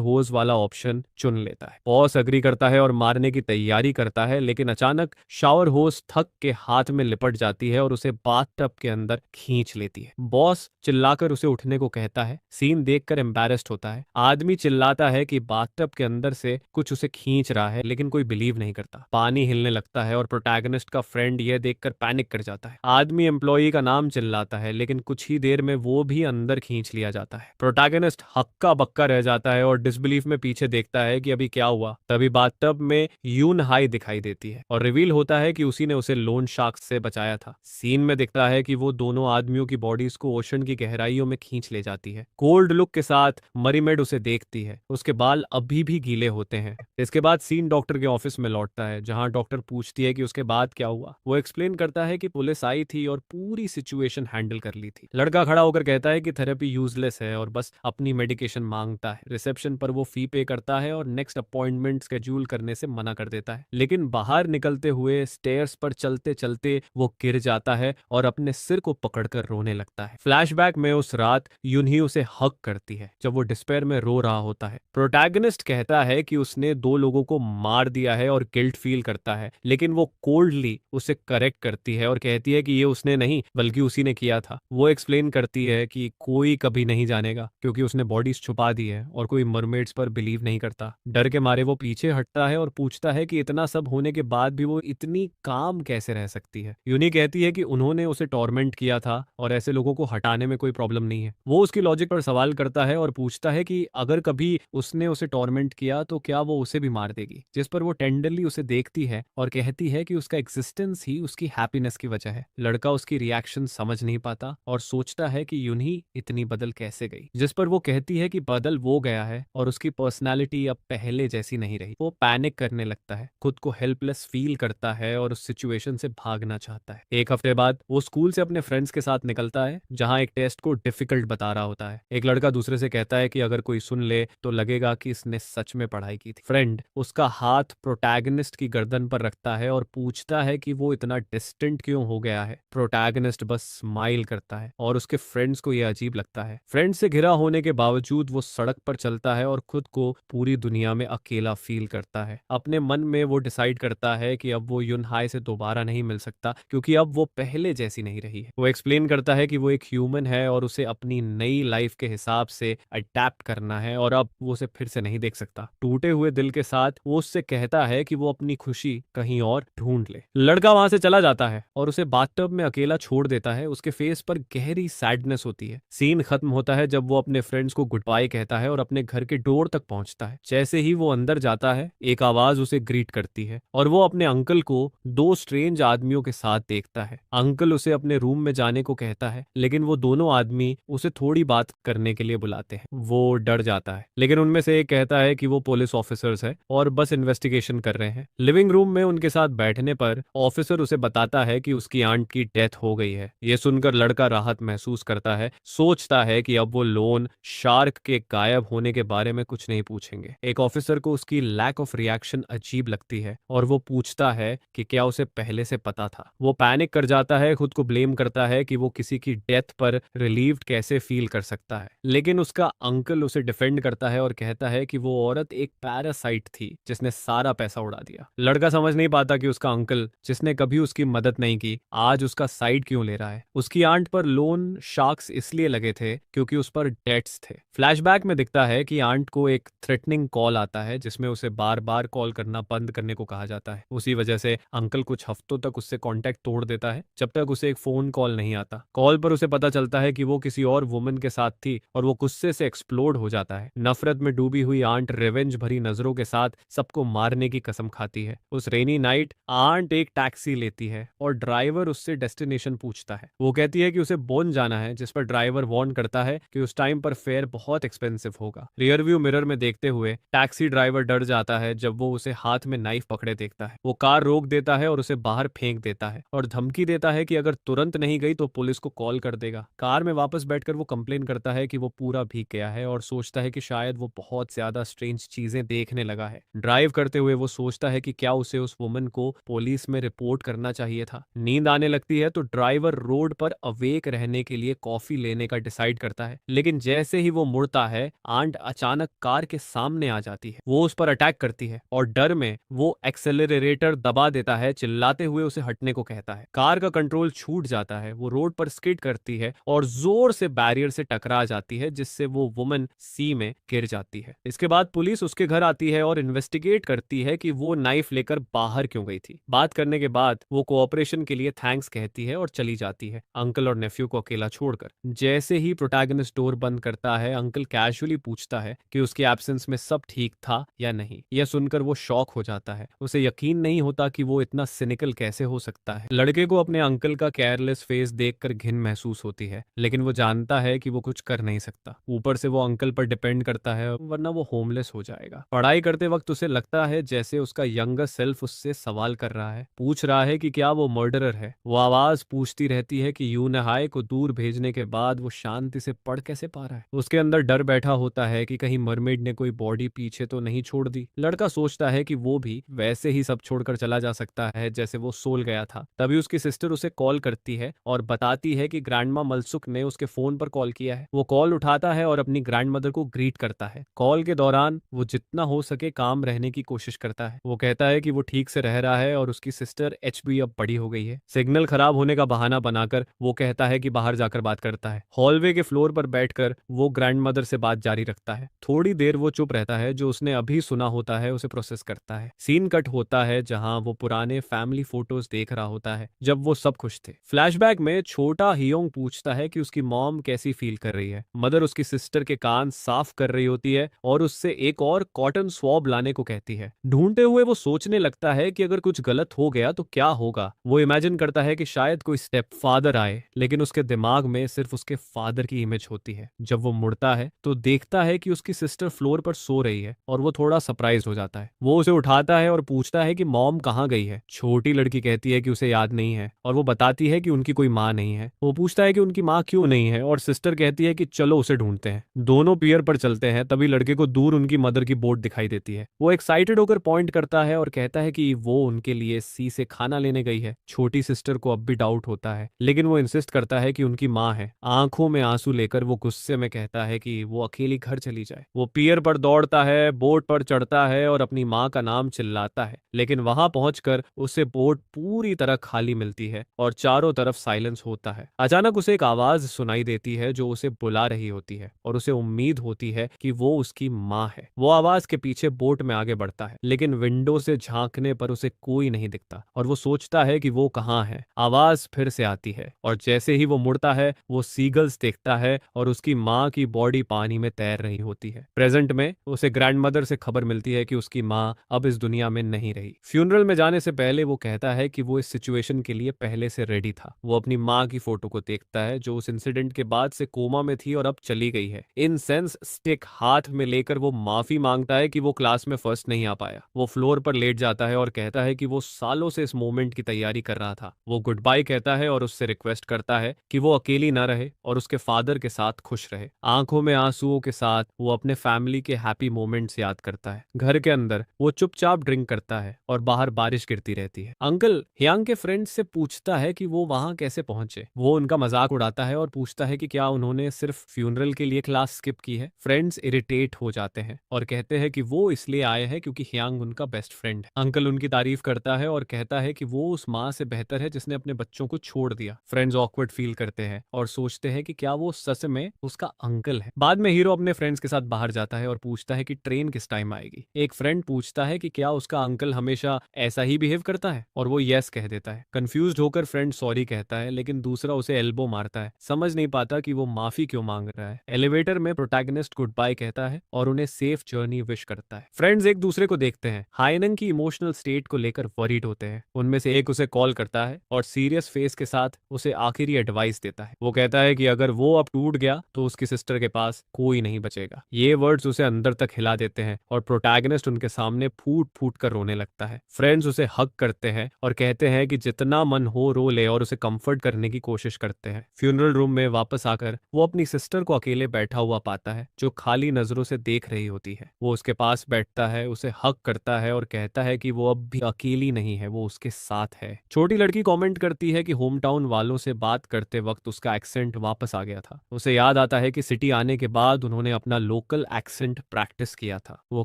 होस वाला ऑप्शन चुन लेता है। बॉस अग्री करता है और मारने की तैयारी करता है, लेकिन अचानक शावर होस थक के हाथ में लिपट जाती है और उसे बाथटब के अंदर खींच लेती है। बॉस चिल्लाकर उसे उठने को कहता है। सीन देखकर एम्बैरेस्ड होता है। आदमी चिल्लाता है कि बाथटब के अंदर से कुछ उसे खींच रहा है, लेकिन कोई बिलीव नहीं करता। पानी हिलने लगता है और प्रोटैगनिस्ट का फ्रेंड यह देखकर पैनिक कर जाता है। आदमी एम्प्लॉई का नाम चिल्लाता है, लेकिन कुछ ही देर में वो भी अंदर खींच लिया जाता है। प्रोटैगनिस्ट हक्का बक्का रह जाता है और डिसबिलीफ में पीछे देखता है कि अभी क्या हुआ। तभी बाथटब में यून हाई दिखाई देती है और रिवील होता है कि उसी ने उसे लोन शार्क से बचाया था। सीन में दिखता है कि वो दोनों आदमियों की बॉडीज को ओशन की गहराइयों में खींच ले जाती है। कोल्ड लुक के साथ मरीमेड उसे देखती है। उसके बाल अभी भी गीले होते हैं। इसके बाद सीन डॉक्टर के ऑफिस में लौटता है, जहां डॉक्टर पूछती है कि उसके बाद क्या हुआ। वो एक्सप्लेन करता है कि पुलिस आई थी और पूरी सिचुएशन हैंडल कर ली थी। लड़का खड़ा होकर कहता है कि थेरेपी यूजलेस है और बस अपनी मेडिकेशन मांगता है। रिसेप्शन पर वो फी पे करता है और नेक्स्ट अपॉइंटमेंट स्केड्यूल करने से मना कर देता है। लेकिन बाहर निकलते हुए स्टेयर्स पर चलते चलते वो गिर जाता है और अपने सिर को पकड़कर रोने लगता है। फ्लैशबैक में उस रात यूनही उसे हक करती है जब वो डिस्पेयर में रो रहा होता है। प्रोटैगनिस्ट कहता है कि उसने दो लोगों को मार दिया है और गिल्ट फील करता है, लेकिन वो कोल्डली उसे करेक्ट करती है और कहती है कि ये उसने नहीं बल्कि उसी ने किया था। वो एक्सप्लेन करती है कि कोई कभी नहीं जानेगा क्योंकि उसने बॉडीज छुपा दी है और कोई मरमेड्स पर बिलीव नहीं करता। डर के मारे वो पीछे हटता है और पूछता है कि इतना सब होने के बाद भी वो इतनी काम कैसे रह सकती है। यूनी कहती है कि उन्होंने उसे टॉर्मेंट किया था और ऐसे लोगों को हटाने में कोई प्रॉब्लम नहीं है। वो उसकी लॉजिक पर सवाल करता है और पूछता है कि अगर कभी उसने उसे टॉर्मेंट किया तो क्या वो उसे भी मार देगी, जिस पर वो टेंडरली उसे देखती है और कहती है कि उसका एग्जिस्टेंस ही उसकी हैप्पीनेस की वजह है। लड़का उसकी रिएक्शन समझ नहीं पाता और सोचता है कि यूनी इतनी बदल कैसे गई, जिस पर वो कहती है कि बदल वो गया है और उसकी पर्सनालिटी अब पहले जैसी नहीं रही। वो पैनिक करने लगता है, खुद को हेल्पलेस फील करता है और उस सिचुएशन से भागना चाहता है। एक हफ्ते बाद वो स्कूल से अपने फ्रेंड्स के साथ निकलता है, जहां एक टेस्ट को डिफिकल्ट बता रहा होता है। एक लड़का दूसरे से कहता है कि अगर कोई सुन ले तो लगेगा कि इसने सच में पढ़ाई की थी। फ्रेंड उसका हाथ प्रोटैगनिस्ट की गर्दन पर रखता है और पूछता है कि वो इतना डिस्टेंट क्यों हो गया है। प्रोटैगनिस्ट बस स्माइल करता है और उसके फ्रेंड्स को यह अजीब लगता है। फ्रेंड से घिरा होने के बावजूद वो सड़क पर चलता है और खुद को पूरी दुनिया में अकेला फील करता है। अपने मन में वो डिसाइड करता है कि अब वो युन हाई से दोबारा नहीं मिल सकता क्योंकि अब वो पहले जैसी नहीं रही है। वो एक्सप्लेन करता है कि वो एक ह्यूमन है और उसे अपनी नई लाइफ के हिसाब से अडेप्ट करना है और अब वो उसे फिर से नहीं देख सकता। टूटे हुए दिल के साथ वो उससे कहता है कि वो अपनी खुशी कहीं और ढूंढ ले। लड़का वहां से चला जाता है और उसे बाथटब में अकेला छोड़ देता है। उसके फेस पर गहरी सैडनेस होती है। सीन खत्म होता है जब वो अपने फ्रेंड्स को गुड बाय कहता है और अपने घर के डोर तक पहुंचता है। जैसे ही वो अंदर जाता है एक आवाज उसे ग्रीट करती है और वो अपने अंकल को दो स्ट्रेंज आदमियों के साथ देखता है। अंकल उसे अपने रूम में जाने को कहता है, लेकिन वो दोनों आदमी उसे थोड़ी बात करने के लिए बुलाते हैं। वो डर जाता है, लेकिन उनमें से एक कहता है कि वो पुलिस ऑफिसर्स है और बस इन्वेस्टिगेशन कर रहे हैं। लिविंग रूम में उनके साथ बैठने पर ऑफिसर उसे बताता है कि उसकी आंट की डेथ हो गई है। ये सुनकर लड़का राहत महसूस करता है, सोचता है कि अब वो लोन शार्क के गायब होने के बारे में कुछ नहीं पूछेंगे। एक ऑफिसर को उसकी लैक ऑफ रिएक्शन अजीब लगती है और वो पूछता है कि क्या उसे पहले से पता था। वो पैनिक कर जाता है, खुद को ब्लेम करता है कि वो किसी की डेथ पर रिलीव्ड कैसे फील कर सकता है। लेकिन उसका अंकल उसे डिफेंड करता है और कहता है कि वो औरत एक पैरासाइट थी जिसने सारा पैसा उड़ा दिया। लड़का समझ नहीं पाता कि उसका अंकल, जिसने कभी उसकी मदद नहीं की, आज उसका साइड क्यों ले रहा है। उसकी आंट पर लोन शार्क्स इसलिए लगे थे क्योंकि उस पर डेट्स थे। फ्लैशबैक में दिखता है कि आंट को एक थ्रेटनिंग कॉल आता है जिसमें उसे बार बार कॉल करना बंद करने को कहा जाता है। उसी वजह से अंकल कुछ हफ्तों तक उससे कांटेक्ट तोड़ देता है जब तक उसे एक फोन कॉल नहीं आता। कॉल पर उसे पता चलता है कि वो किसी और वुमन के साथ थी और वो गुस्से से एक्सप्लोड हो जाता है। नफरत में डूबी हुई आंट रिवेंज भरी नजरों के साथ सबको मारने की कसम खाती है। उस रेनी नाइट आंट एक टैक्सी लेती है और ड्राइवर उससे डेस्टिनेशन पूछता है। वो कहती है कि उसे बोन जाना है, जिस पर ड्राइवर वार्न करता है कि उस टाइम पर फेयर बहुत एक्सपेंसिव होगा। रियर व्यू मिरर में देखते हुए टैक्सी ड्राइवर डर जाता है जब वो उसे हाथ में नाइफ पकड़े देखता है। वो कार रोक देता है और उसे बाहर फेंक देता है और धमकी देता है कि अगर तुरंत नहीं गई तो पुलिस को कॉल कर देगा। कार में वापस बैठकर वो कंप्लेन करता है कि वो पूरा भीग गया है और सोचता है कि शायद वो बहुत ज्यादा स्ट्रेंज चीजें देखने लगा है। ड्राइव करते हुए वो सोचता है कि क्या उसे उस वुमन को पुलिस में रिपोर्ट करना चाहिए था। नींद आने लगती है तो ड्राइवर रोड पर अवेक रहने के लिए कॉफी लेने का डिसाइड करता है, लेकिन जैसे ही वो मुड़ता है आंट अचानक कार के सामने आ जाती है। वो उस पर अटैक करती है और डर में वो एक्सेलरेटर दबा देता है, चिल्लाते हुए उसे हटने को कहता है। कार का कंट्रोल छूट जाता है, वो रोड पर स्किड करती है और जोर से बैरियर से टकरा जाती है, जिससे वो वुमन सी में गिर जाती है। इसके बाद पुलिस उसके घर आती है और इन्वेस्टिगेट करती है कि वो नाइफ लेकर बाहर क्यों गई थी। बात करने के बाद वो कोऑपरेशन के लिए थैंक्स कहती है और चली जाती है, अंकल और नेफ्यू को अकेला छोड़कर। जैसे ही प्रोटैगनिस्ट डोर बंद करता है, अंकल कैजुअली पूछता है कि उसके एब्सेंस में सब ठीक था या नहीं। यह सुनकर वो शॉक हो जाता है, उसे यकीन नहीं होता कि वो इतना सिनिकल कैसे हो सकता है। लड़के को अपने अंकल का केयरलेस फेस देखकर घिन महसूस होती है, लेकिन वो जानता है कि वो कुछ कर नहीं सकता। ऊपर से वो अंकल पर डिपेंड करता है, वरना वो होमलेस हो जाएगा। पढ़ाई करते वक्त उसे लगता है जैसे उसका यंगर सेल्फ उससे सवाल कर रहा है, पूछ रहा है कि क्या वो मर्डरर है। वो आवाज पूछती रहती है कि यूनहाई को दूर भेजने के बाद वो शांति से पढ़ कैसे पा रहा है। उसके अंदर डर बैठा होता है कि कहीं मरमेड ने कोई बॉडी पीछे तो नहीं छोड़ दी। लड़का सोचता है कि वो भी वैसे ही सब छोड़कर चला जा सकता है जैसे वो सोल गया था। तभी उसकी सिस्टर उसे कॉल करती है और बताती है कि ग्रैंडमा मलसुक ने उसके फोन पर कॉल किया है। वो कॉल उठाता है और अपनी ग्रैंडमदर को ग्रीट करता है। कॉल के दौरान वो जितना हो सके काम रहने की कोशिश करता है। वो कहता है कि वो ठीक से रह रहा है और उसकी सिस्टर एचबी अब बड़ी हो गई है। सिग्नल खराब होने का बहाना बनाकर वो कहता है कि बाहर जाकर बात करता है। हॉलवे के फ्लोर पर बैठकर वो ग्रैंडमदर से बात जारी रखता है। थोड़ी देर वो चुप रहता है, जो उसने अभी सुना होता है उसे प्रोसेस करता है। सीन कट होता है जहां वो पुराने फैमिली फोटोज देख रहा होता है जब वो सब खुश थे। फ्लैशबैक में छोटा हियोंग पूछता है कि उसकी मॉम कैसी फील कर रही है। मदर उसकी सिस्टर के कान साफ कर रही होती है और उससे एक और कॉटन स्वॉब लाने को कहती है। ढूंढते हुए वो सोचने लगता है कि अगर कुछ गलत हो गया तो क्या होगा। वो इमेजिन करता है कि शायद कोई स्टेप फादर आए, लेकिन उसके दिमाग में सिर्फ उसके फादर की इमेज होती है। जब वो मुड़ता है तो देखता है कि उसकी सिस्टर फ्लोर पर सो रही है और वो थोड़ा सरप्राइज हो जाता है। वो उसे उठाता है और पूछता है कि मॉम कहाँ गई है। छोटी लड़की कहती है कि उसे याद नहीं है और वो बताती है कि उनकी कोई माँ नहीं है। वो पूछता है कि उनकी माँ क्यों नहीं है और सिस्टर कहती है कि चलो उसे ढूंढते हैं। दोनों पियर पर चलते हैं, तभी लड़के को दूर उनकी मदर की बोट दिखाई देती है। वो एक्साइटेड होकर पॉइंट करता है और कहता है कि वो उनके लिए सी से खाना लेने गई है। छोटी सिस्टर को अब भी डाउट होता है, लेकिन वो इंसिस्ट करता है कि उनकी माँ है। आंखों में आंसू लेकर वो गुस्से में कहता है कि वो अकेली घर चली जाए। वो पियर पर दौड़ता है, बोट पर चढ़ता है और अपनी माँ का नाम चिल्लाता है, लेकिन वहां पहुंचकर उसे बोट पूरी तरह खाली मिलती है और चारों तरफ साइलेंस होता है। अचानक उसे एक आवाज सुनाई देती है जो उसे बुला रही होती है और उसे उम्मीद होती है कि वो उसकी माँ है। वो आवाज के पीछे बोट में आगे बढ़ता है, लेकिन विंडो से झांकने पर उसे कोई नहीं दिखता और वो सोचता है कि वो कहाँ है। आवाज फिर से आती है और जैसे ही वो मुड़ता है वो सीगल्स देखता है और उसकी माँ की बॉडी पानी में तैर रही होती है। प्रेजेंट में उसे ग्रैंडमदर से खबर मिलती है कि उसकी माँ अब इस दुनिया में नहीं रही। फ्यूनरल में जाने से पहले वो कहता है कि वो इस सिचुएशन के लिए पहले से रेडी था। वो अपनी माँ की फोटो को देखता है जो उस इंसिडेंट के बाद से कोमा में थी और अब चली गई है। इन सेंस स्टिक हाथ में लेकर वो माफी मांगता है कि वो क्लास में फर्स्ट नहीं आ पाया। वो फ्लोर पर लेट जाता है और कहता है कि वो सालों से इस मोमेंट की तैयारी कर रहा था। वो गुड बाय कहता है और उससे रिक्वेस्ट करता है कि वो अकेली ना रहे और उसके फादर के साथ खुश रहे। आंखों में आंसुओं के साथ वो अपने फैमिली के हैप्पी मोमेंट्स याद करता है। घर के अंदर वो चुपचाप ड्रिंक करता है और बाहर बारिश गिरती रहती है। अंकल हियांग के फ्रेंड से पूछता है कि वो वहां कैसे पहुंचे। वो उनका मजाक उड़ाता है और पूछता है कि क्या उन्होंने सिर्फ फ्यूनरल के लिए क्लास स्किप की है। फ्रेंड्स इरिटेट हो जाते हैं और कहते हैं कि वो इसलिए आए हैं क्योंकि हियांग उनका बेस्ट फ्रेंड है। अंकल उनकी तारीफ करता है और कहता है कि वो उस माँ से बेहतर है जिसने अपने बच्चों को छोड़ दिया। फ्रेंड्स ऑकवर्ड फील करते हैं और सोचते हैं कि क्या वो सच में उसका अंकल है। बाद में हीरो अपने फ्रेंड्स के साथ बाहर जाता है और पूछता है कि ट्रेन किस टाइम आएगी। एक फ्रेंड पूछता है कि क्या उसका अंकल हमेशा ऐसा ही बिहेव करता है और वो यस कह देता है। कंफ्यूज्ड होकर फ्रेंड सॉरी कहता है, लेकिन दूसरा उसे एल्बो मारता है। समझ नहीं पाता कि वो माफी क्यों मांग रहा है। एलिवेटर में प्रोटैगनिस्ट गुड बाय कहता है और उन्हें सेफ जर्नी विश करता है। फ्रेंड्स एक दूसरे को देखते हैं। हाइनंग की इमोशनल स्टेट को लेकर वरीड होते हैं। उनमें से एक उसे कॉल करता है और सीरियस फेस के साथ उसे आखिरी एडवाइस देता है। वो कहता है कि अगर वो अब टूट गया तो उसकी सिस्टर के पास कोई नहीं बचेगा। ये वर्ड्स उसे अंदर तक हिला देते हैं और प्रोटैगनिस्ट उनके सामने फूट फूट कर रोने लगता है। फ्रेंड्स उसे हग करते हैं और कहते हैं कि जितना मन हो रो ले, और उसे कंफर्ट करने की कोशिश करते हैं। फ्यूनरल रूम में वापस आकर वो अपनी सिस्टर को अकेले बैठा हुआ पाता है, जो खाली नजरों से देख रही होती है। वो उसके पास बैठता है, उसे हग करता है और कहता है कि वो अब भी अकेली नहीं है, वो उसके साथ है। छोटी लड़की कमेंट करती है कि होम टाउन वालों से बात करते वक्त उसका एक्सेंट वापस आ गया था। उसे याद आता है कि सिटी आने के बाद उन्होंने अपना लोकल एक्सेंट प्रैक्टिस किया था। वो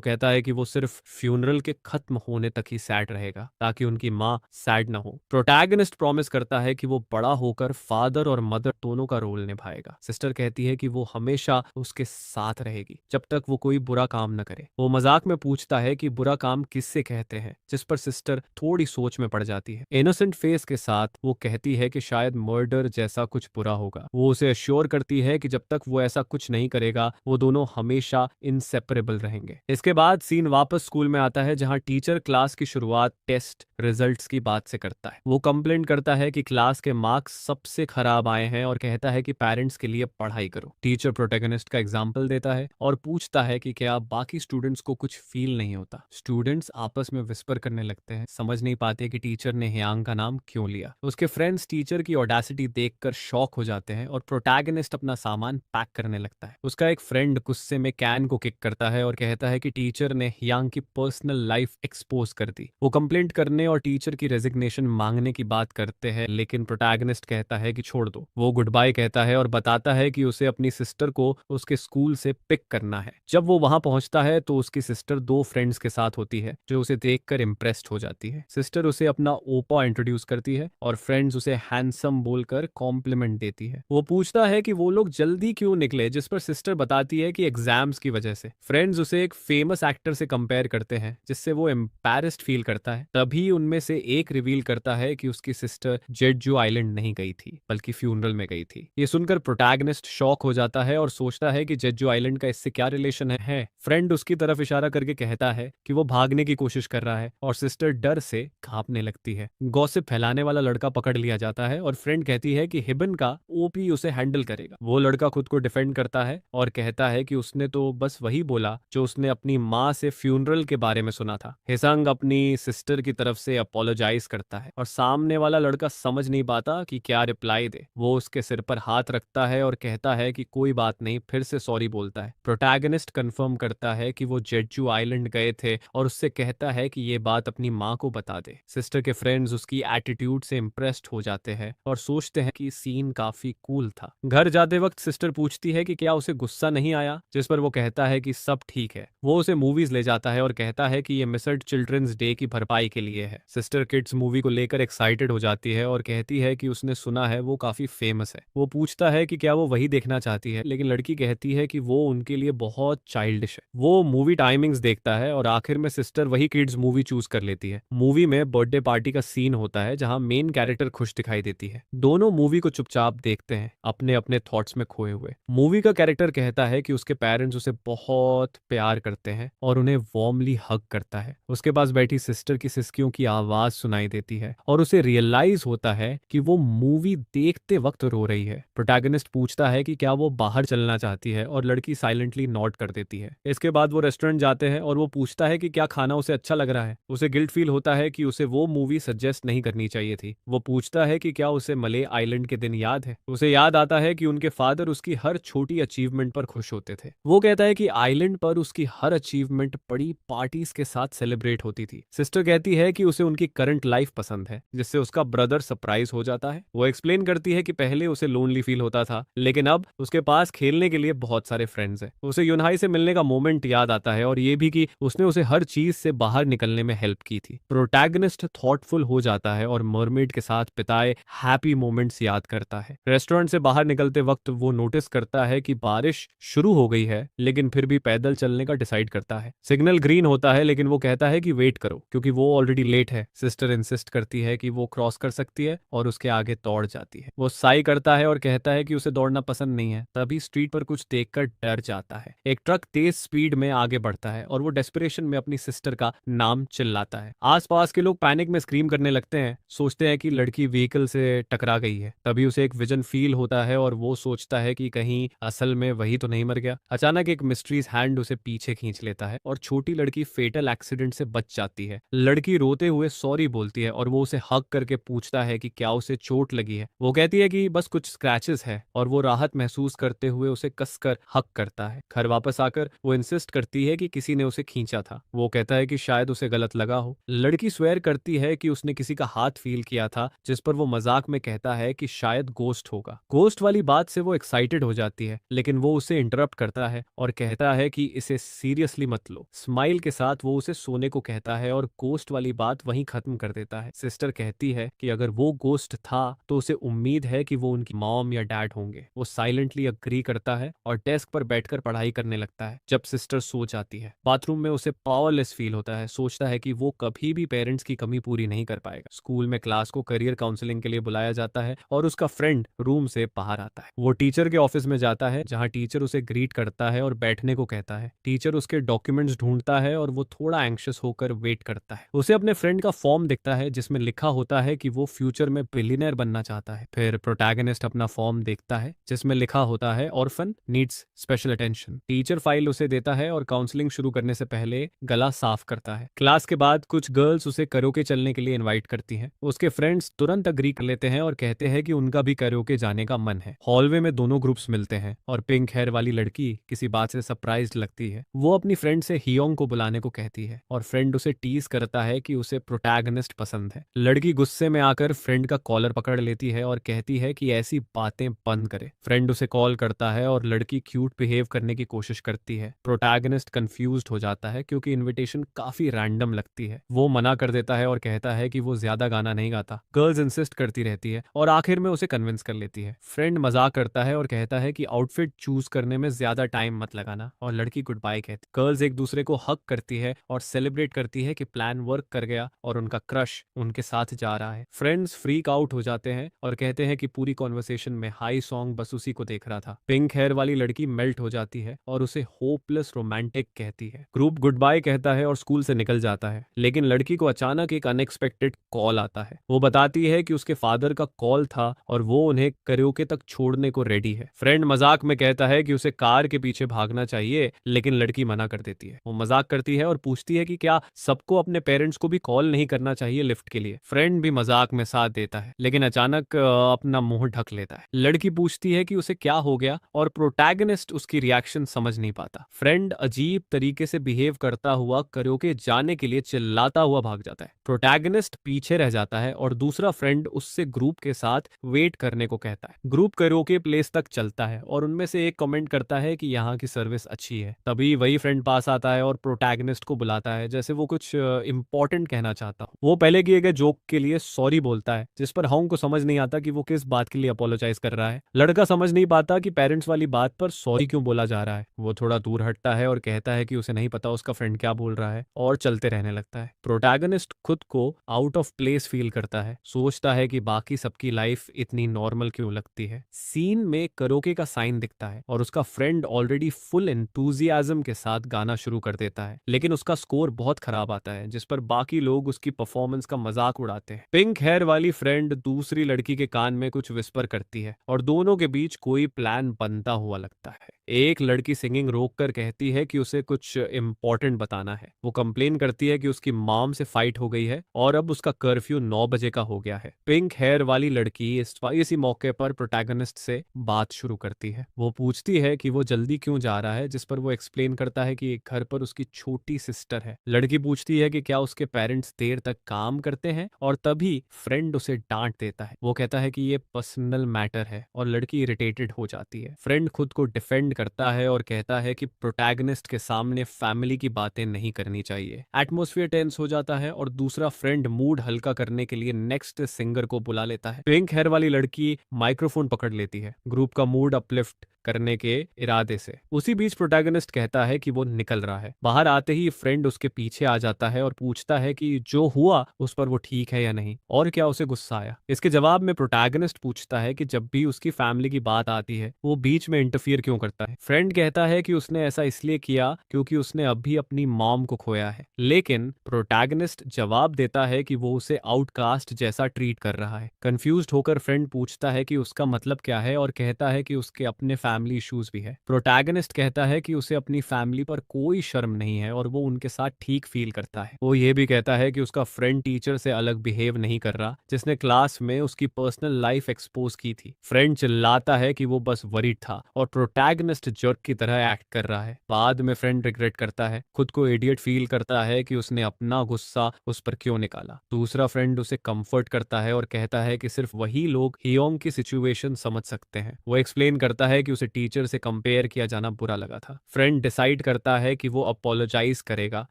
कहता है कि वो सिर्फ फ्यूनरल के खत्म होने तक ही सैड रहेगा, ताकि उनकी माँ सैड ना हो। प्रोटैगनिस्ट प्रॉमिस करता है कि वो बड़ा होकर फादर और मदर दोनों का रोल निभाएगा। सिस्टर कहती है कि वो हमेशा उसके साथ रहेगी जब तक वो कोई बुरा काम न करे। वो मजाक में पूछता है कि बुरा काम किससे कहते हैं, जिस पर सिस्टर थोड़ी सोच में पड़ जाती है। इनोसेंट फेस के साथ वो कहती है कि शायद मर्डर जैसा कुछ बुरा होगा। वो उसे अश्योर करती है कि जब तक वो ऐसा कुछ नहीं करेगा, वो दोनों हमेशा इनसेपरेबल रहेंगे। इसके बाद सीन वापस स्कूल में आता है, जहां टीचर क्लास की शुरुआत टेस्ट रिजल्ट्स की बात से करता है। वो कंप्लेंट करता है कि क्लास के मार्क्स सबसे खराब आए हैं और कहता है कि पेरेंट्स के लिए पढ़ाई करो। टीचर प्रोटैगनिस्ट का एग्जाम्पल देता है और पूछता है कि क्या बाकी स्टूडेंट्स को कुछ फील नहीं होता। स्टूडेंट्स आपस में विस्पर करने लगते हैं, समझ नहीं पाते कि टीचर ने हियांग का नाम क्यों लिया। उसके फ्रेंड्स टीचर की ऑडेसिटी देखकर शॉक हो जाते हैं और प्रोटैगनिस्ट अपना सामान पैक करने लगता है। उसका एक फ्रेंड गुस्से में कैन को किक करता है और कहता है कि टीचर ने हियांग की पर्सनल लाइफ एक्सपोज कर दी। वो कंप्लेंट करने और टीचर की रेजिग्नेशन मांगने की बात करते हैं, लेकिन प्रोटैगनिस्ट कहता है कि छोड़ दो। वो गुड बाय कहता है और बताता है कि उसे अपनी सिस्टर को उसके स्कूल से पिक करना है। जब वो वहां पहुंचता है तो उसकी सिस्टर दो फ्रेंड्स के साथ होती है, जो उसे देखकर इम्प्रेस्ड हो जाती है। सिस्टर उसे अपना ओपा इंट्रोड्यूस करती है और फ्रेंड्स उसे हैंडसम बोलकर कॉम्प्लीमेंट देती है। वो पूछता है कि वो लोग जल्दी क्यों निकले, जिस पर सिस्टर बताती है कि एग्जाम्स की वजह से। फ्रेंड्स उसे एक फेमस एक्टर से कंपेयर करते हैं, जिससे वो एम्पैरेस्ड फील करता है। तभी उनमें से एक रिवील करता है कि उसकी सिस्टर जेडजू आइलैंड नहीं गई थी, बल्कि फ्यूनरल में गई थी। ये सुनकर प्रोटैगनिस्ट शॉक हो जाता है और सोचता है कि जेडजू आइलैंड का इससे क्या रिलेशन है। फ्रेंड उसकी तरफ इशारा करके कहता है कि वो भागने की कोशिश कर रहा है और सिस्टर डर से कांपने लगती है। गॉसिप फैलाने वाला लड़का पकड़ लिया जाता है और फ्रेंड कहती है कि हिबन का ओपी उसे हैंडल करेगा। वो लड़का खुद को डिफेंड करता है और कहता है कि उसने तो बस वही बोला जो उसने अपनी माँ से फ्यूनरल के बारे में सुना था। हिसंग अपनी सिस्टर की तरफ से अपोलोजाइज करता है और सामने वाला लड़का समझ नहीं पाता कि क्या रिप्लाई दे। वो उसके सिर पर हाथ रखता है और कहता है कि कोई बात नहीं, फिर से सॉरी बोलता है। प्रोटैगनिस्ट कंफर्म करता है कि वो जेडजू आइलैंड गए थे और उससे कहता है कि ये बात अपनी माँ को बता दे। सिस्टर के फ्रेंड्स उसकी एटीट्यूड से इम्प्रेस्ड हो जाते हैं और सोचते हैं कि सीन काफी कूल था। घर जाते वक्त सिस्टर पूछती है कि क्या उसे गुस्सा नहीं आया, जिस पर वो कहता है कि सब ठीक है। वो उसे मूवीज ले जाता है और कहता है कि ये मिसड चिल्ड्रंस डे की भरपाई के लिए है। सिस्टर किड्स मूवी को लेकर एक्साइटेड हो जाती है और कहती है कि उसने सुना है वो काफी फेमस है। वो पूछता है कि क्या वो वही देखना चाहती है, लेकिन लड़की कहती है कि वो उनके लिए बहुत चाइल्डिश है। वो मूवी टाइमिंग्स देखता है और आखिर में सिस्टर वही किड्स मूवी चूज कर लेती है। मूवी में बर्थडे पार्टी का सीन होता है, जहां मेन कैरेक्टर खुश दिखाई देती है। दोनों मूवी को चुपचाप देखते हैं, अपने अपने थॉट्स में खोए हुए। मूवी का कैरेक्टर कहता है कि उसके पेरेंट्स उसे बहुत प्यार करते हैं और उन्हें वार्मली हग करता है। उसके पास बैठी सिस्टर की सिसकियों की आवाज सुनाई देती है और उसे रियलाइज होता है कि वो मूवी देखते वक्त रो रही है। प्रोटैगनिस्ट पूछता है कि क्या वो बाहर चलना चाहती है और लड़की साइलेंटली नॉट कर देती है। इसके बाद वो रेस्टोरेंट जाते हैं और वो पूछता है कि क्या खाना उसे अच्छा लग रहा है। उसे गिल्ट फील होता है कि उसे वो मूवी सजेस्ट नहीं करनी चाहिए थी। वो पूछता है कि क्या उसे मले आइलैंड के दिन याद है। उसे याद आता है कि उनके फादर उसकी हर छोटी अचीवमेंट पर खुश होते थे। वो कहता है कि आइलैंड पर उसकी हर अचीवमेंट बड़ी पार्टीज के साथ सेलिब्रेट होती थी। सिस्टर कहती है कि उसे उनकी करंट लाइफ पसंद है, जिससे उसका ब्रदर सरप्राइज हो जाता है। वो एक्सप्लेन करती है कि पहले उसे लोनली फील होता था, लेकिन अब उसके पास खेलने के लिए बहुत सारे फ्रेंड्स हैं। उसे यूनहाई से मिलने का मोमेंट याद आता है और ये भी कि उसने उसे हर चीज से बाहर निकलने में हेल्प की थी। प्रोटैगनिस्ट थॉटफुल हो जाता है और मरमेड के साथ बिताए हैप्पी मोमेंट्स याद करता है। रेस्टोरेंट से बाहर निकलते वक्त वो नोटिस करता है कि बारिश शुरू हो गई है, लेकिन फिर भी पैदल चलने का डिसाइड करता है। सिग्नल ग्रीन होता है, लेकिन वो कहता है कि वेट करो, क्योंकि वो ऑलरेडी लेट है। सिस्टर इंसिस्ट करती है कि वो क्रॉस कर सकती है और उसके आगे दौड़ जाती है। वो साई करता है और कहता है कि उसे दौड़ना पसंद नहीं है। तभी स्ट्रीट पर कुछ देखकर डर जाता है। एक ट्रक तेज स्पीड में आगे बढ़ता है और वो डेस्परेशन में अपनी सिस्टर का नाम चिल्लाता है। आसपास के लोग पैनिक में स्क्रीम करने लगते हैं, सोचते हैं कि लड़की व्हीकल से टकरा गई है। तभी उसे एक विजन फील होता है और वो सोचता है कि कहीं असल में वही तो नहीं मर गया। अचानक एक मिस्ट्रीज हैंड उसे पीछे खींच लेता है और छोटी लड़की फेटल एक्सीडेंट से बच जाती है। लड़की रोते हुए सॉरी बोलती है और वो उसे हग करके पूछता है कि क्या उसे चोट लगी है। वो कहती है कि बस कुछ स्क्रैचेस है और वो राहत महसूस करते हुए उसे कसकर हग करता है। घर वापस आकर वो इंसिस्ट करती है कि किसी ने उसे खींचा था। वो कहता है कि शायद उसे गलत लगा हो। लड़की स्वेयर करती है कि उसने किसी का हाथ फील किया था, जिस पर वो मजाक में कहता है कि शायद गोस्ट होगा। गोस्ट वाली बात से वो एक्साइटेड हो जाती है, लेकिन वो उसे इंटरप्ट करता है और कहता है कि इसे सीरियसली मत लो। स्माइल के साथ वो उसे सोने को कहता है और गोस्ट वाली बात वहीं खत्म कर देता है। सिस्टर कहती है कि अगर वो गोस्ट था तो उसे उम्मीद है कि वो उनकी मॉम या डैड होंगे। वो साइलेंटली अग्री करता है और डेस्क पर बैठकर पढ़ाई करने लगता है। जब सिस्टर सो जाती है, बाथरूम में उसे पावरलेस फील होता है। सोचता है कि वो कभी भी पेरेंट्स की कमी पूरी नहीं कर पाएगा। स्कूल में क्लास को करियर काउंसलिंग के लिए बुलाया जाता है और उसका फ्रेंड रूम से बाहर आता है। वो टीचर के ऑफिस में जाता है, जहां टीचर उसे ग्रीट करता है और बैठने को कहता है। टीचर उसके डॉक्यूमेंट्स ढूंढता है और वो थोड़ा एंग्शियस होकर वेट करता है। उसे अपने फ्रेंड का फॉर्म दिखता है जिसमें लिखा होता है कि वो फ्यूचर में बिलियनर बनना चाहता है। फिर प्रोटैगनिस्ट अपना फॉर्म देखता है जिसमें लिखा होता है orphan needs special attention. Teacher file उसे देता है और काउंसलिंग शुरू करने से पहले गला साफ करता है। क्लास के बाद कुछ गर्ल्स उसे करोके चलने के लिए इनवाइट करती हैं। उसके फ्रेंड्स तुरंत अग्री कर लेते हैं और कहते हैं कि उनका भी करोके जाने का मन है। हॉलवे में दोनों ग्रुप्स मिलते हैं और पिंक हेयर वाली लड़की किसी बात से सरप्राइज्ड लगती है। वो अपनी फ्रेंड से हियोंग को बुलाने को कहती है और फ्रेंड उसे टीज करता है कि उसे प्रोटैगनिस्ट पसंद है। लड़की गुस्से में आकर फ्रेंड का कॉलर पकड़ लेती है और कहती है कि ऐसी बातें बंद करे। फ्रेंड उसे कॉल करता है और लड़की क्यूट बिहेव करने की कोशिश करती है। प्रोटैगनिस्ट कंफ्यूज्ड हो जाता है क्योंकि इनविटेशन काफी रैंडम लगती है। वो मना कर देता है और कहता है कि वो ज्यादा गाना नहीं गाता। गर्ल्स इंसिस्ट करती रहती है और आखिर में उसे कन्विंस कर लेती है। फ्रेंड मजाक करता है और कहता है कि आउटफिट चूज करने में ज्यादा टाइम मत लगाना और लड़की गुड बाय कहती। गर्ल्स एक दूसरे को हक करती है और सेलिब्रेट करती है कि प्लान वर्क कर गया और उनका क्रश उनके साथ जा रहा है। फ्रेंड्स फ्रीक आउट हो जाते हैं और कहते हैं कि पूरी कॉन्वर्सेशन में हाई सॉन्ग बस उसी को देख रहा था। पिंक हेयर वाली लड़की मेल्ट हो जाती है और उसे होपलेस रोमांटिक कहती है। ग्रुप गुड बाय कहता है और स्कूल से निकल जाता है, लेकिन लड़की को अचानक एक अनएक्सपेक्टेड कॉल आता है। वो बताती है कि उसके फादर का कॉल था और वो उन्हें करियोके तक छोड़ने को रेडी है। फ्रेंड मजाक में कहता है कि उसे कार के पीछे भागना चाहिए, लेकिन लड़की मना कर देती है। वो मजाक करती है और पूछती है कि क्या सबको अपने पेरेंट्स को भी कॉल नहीं करना चाहिए लिफ्ट के लिए। फ्रेंड भी मजाक में साथ देता है, लेकिन अचानक अपना मुंह ढक लेता है। लड़की पूछती है कि उसे क्या हो गया और प्रोटैगनिस्ट उसकी रिएक्शन समझ नहीं पाता। फ्रेंड अजीब तरीके से बिहेव करता हुआ करियोके जाने के लिए चिल्लाता हुआ भाग जाता है। प्रोटैगनिस्ट पीछे रह जाता है और दूसरा फ्रेंड उससे ग्रुप के साथ वेट करने को कहता है। ग्रुप करियोके प्लेस तक चलता है और उनमें से एक कमेंट करता है कि यहाँ की सर्विस अच्छी है। तभी वही फ्रेंड पास आता है और प्रोटैगनिस्ट को बुलाता है, जैसे वो कुछ इंपॉर्टेंट कहना चाहता हो। वो पहले किए गए जोक के लिए सॉरी बोलता है, जिस पर हाउंग को समझ नहीं आता कि वो किस बात के लिए अपोलोजाइज कर रहा है। लड़का समझ नहीं पाता कि पेरेंट्स वाली बात पर सॉरी क्यों बोला जा रहा है। वो थोड़ा दूर हटता है और कहता है कि उसे नहीं पता उसका फ्रेंड क्या बोल रहा है और चलते रहने लगता है। प्रोटैगनिस्ट खुद को आउट ऑफ प्लेस फील करता है, सोचता है कि बाकी सबकी लाइफ इतनी नॉर्मल क्यों लगती है। सीन में करोके का साइन दिखता है और उसका फ्रेंड ऑलरेडी फुल एंथुजियाज्म के साथ गाना शुरू कर देता है, लेकिन उसका स्कोर बहुत खराब आता है, जिस पर बाकी लोग उसकी परफॉर्मेंस का मजाक उड़ाते हैं। पिंक हेयर वाली फ्रेंड दूसरी लड़की के कान में कुछ विस्पर करती है और दोनों के बीच कोई प्लान बनता हुआ लगता है। एक लड़की सिंगिंग रोककर कहती है कि उसे कुछ इम्पोर्टेंट बताना है। वो कंप्लेन करती है कि उसकी मॉम से फाइट हो गई है और अब उसका कर्फ्यू 9 बजे का हो गया है। पिंक हेयर वाली लड़की इसी मौके पर प्रोटैगनिस्ट से बात शुरू करती है। वो पूछती है कि वो जल्दी क्यों जा रहा है, जिस पर वो एक्सप्लेन करता है कि घर पर उसकी छोटी सिस्टर है। लड़की पूछती है कि क्या उसके पेरेंट्स देर तक काम करते हैं और तभी फ्रेंड उसे डांट देता है। वो कहता है कि ये पर्सनल मैटर है और लड़की इरिटेटेड हो जाती है। फ्रेंड खुद को डिफेंड करता है और कहता है कि प्रोटैगनिस्ट के सामने फैमिली की बातें नहीं करनी चाहिए। एटमॉस्फेयर टेंस हो जाता है और दूसरा फ्रेंड मूड हल्का करने के लिए नेक्स्ट सिंगर को बुला लेता है। पिंक हेयर वाली लड़की माइक्रोफोन पकड़ लेती है, ग्रुप का मूड अपलिफ्ट करने के इरादे से। उसी बीच प्रोटैगनिस्ट कहता है कि वो निकल रहा है। बाहर आते ही फ्रेंड उसके पीछे आ जाता है और पूछता है कि जो हुआ उस पर वो ठीक है या नहीं और क्या उसे गुस्सा आया। इसके जवाब में प्रोटैगनिस्ट पूछता है कि जब भी उसकी फैमिली की बात आती है वो बीच में इंटरफियर क्यों करता है। फ्रेंड कहता है कि उसने ऐसा इसलिए किया क्योंकि उसने अभी अपनी मॉम को खोया है, लेकिन प्रोटैगनिस्ट जवाब देता है कि वो उसे आउटकास्ट जैसा ट्रीट कर रहा है। कंफ्यूज्ड होकर फ्रेंड पूछता है कि उसका मतलब क्या है और कहता है कि उसके अपने फैमिली इश्यूज भी है। प्रोटैगनिस्ट कहता है कि उसे अपनी फैमिली पर कोई शर्म नहीं है और और वो उनके साथ ठीक फील करता है। वो ये भी कहता है कि उसका फ्रेंड टीचर से अलग बिहेव नहीं कर रहा, जिसने क्लास में उसकी पर्सनल लाइफ एक्सपोज की थी। फ्रेंड चिल्लाता है कि वो बस वरीड था और प्रोटैगनिस्ट जर्क की तरह एक्ट कर रहा है। बाद में फ्रेंड रिग्रेट करता है, खुद को इडियट फील करता है कि उसने अपना गुस्सा उस पर क्यों निकाला। दूसरा फ्रेंड उसे कंफर्ट करता है और कहता है कि सिर्फ वही लोग हियोंग की सिचुएशन समझ सकते हैं। वो एक्सप्लेन करता है कि उसे टीचर से कंपेयर किया जाना बुरा लगा था। फ्रेंड डिसाइड करता है कि वो अपोलोजाइज करेगा,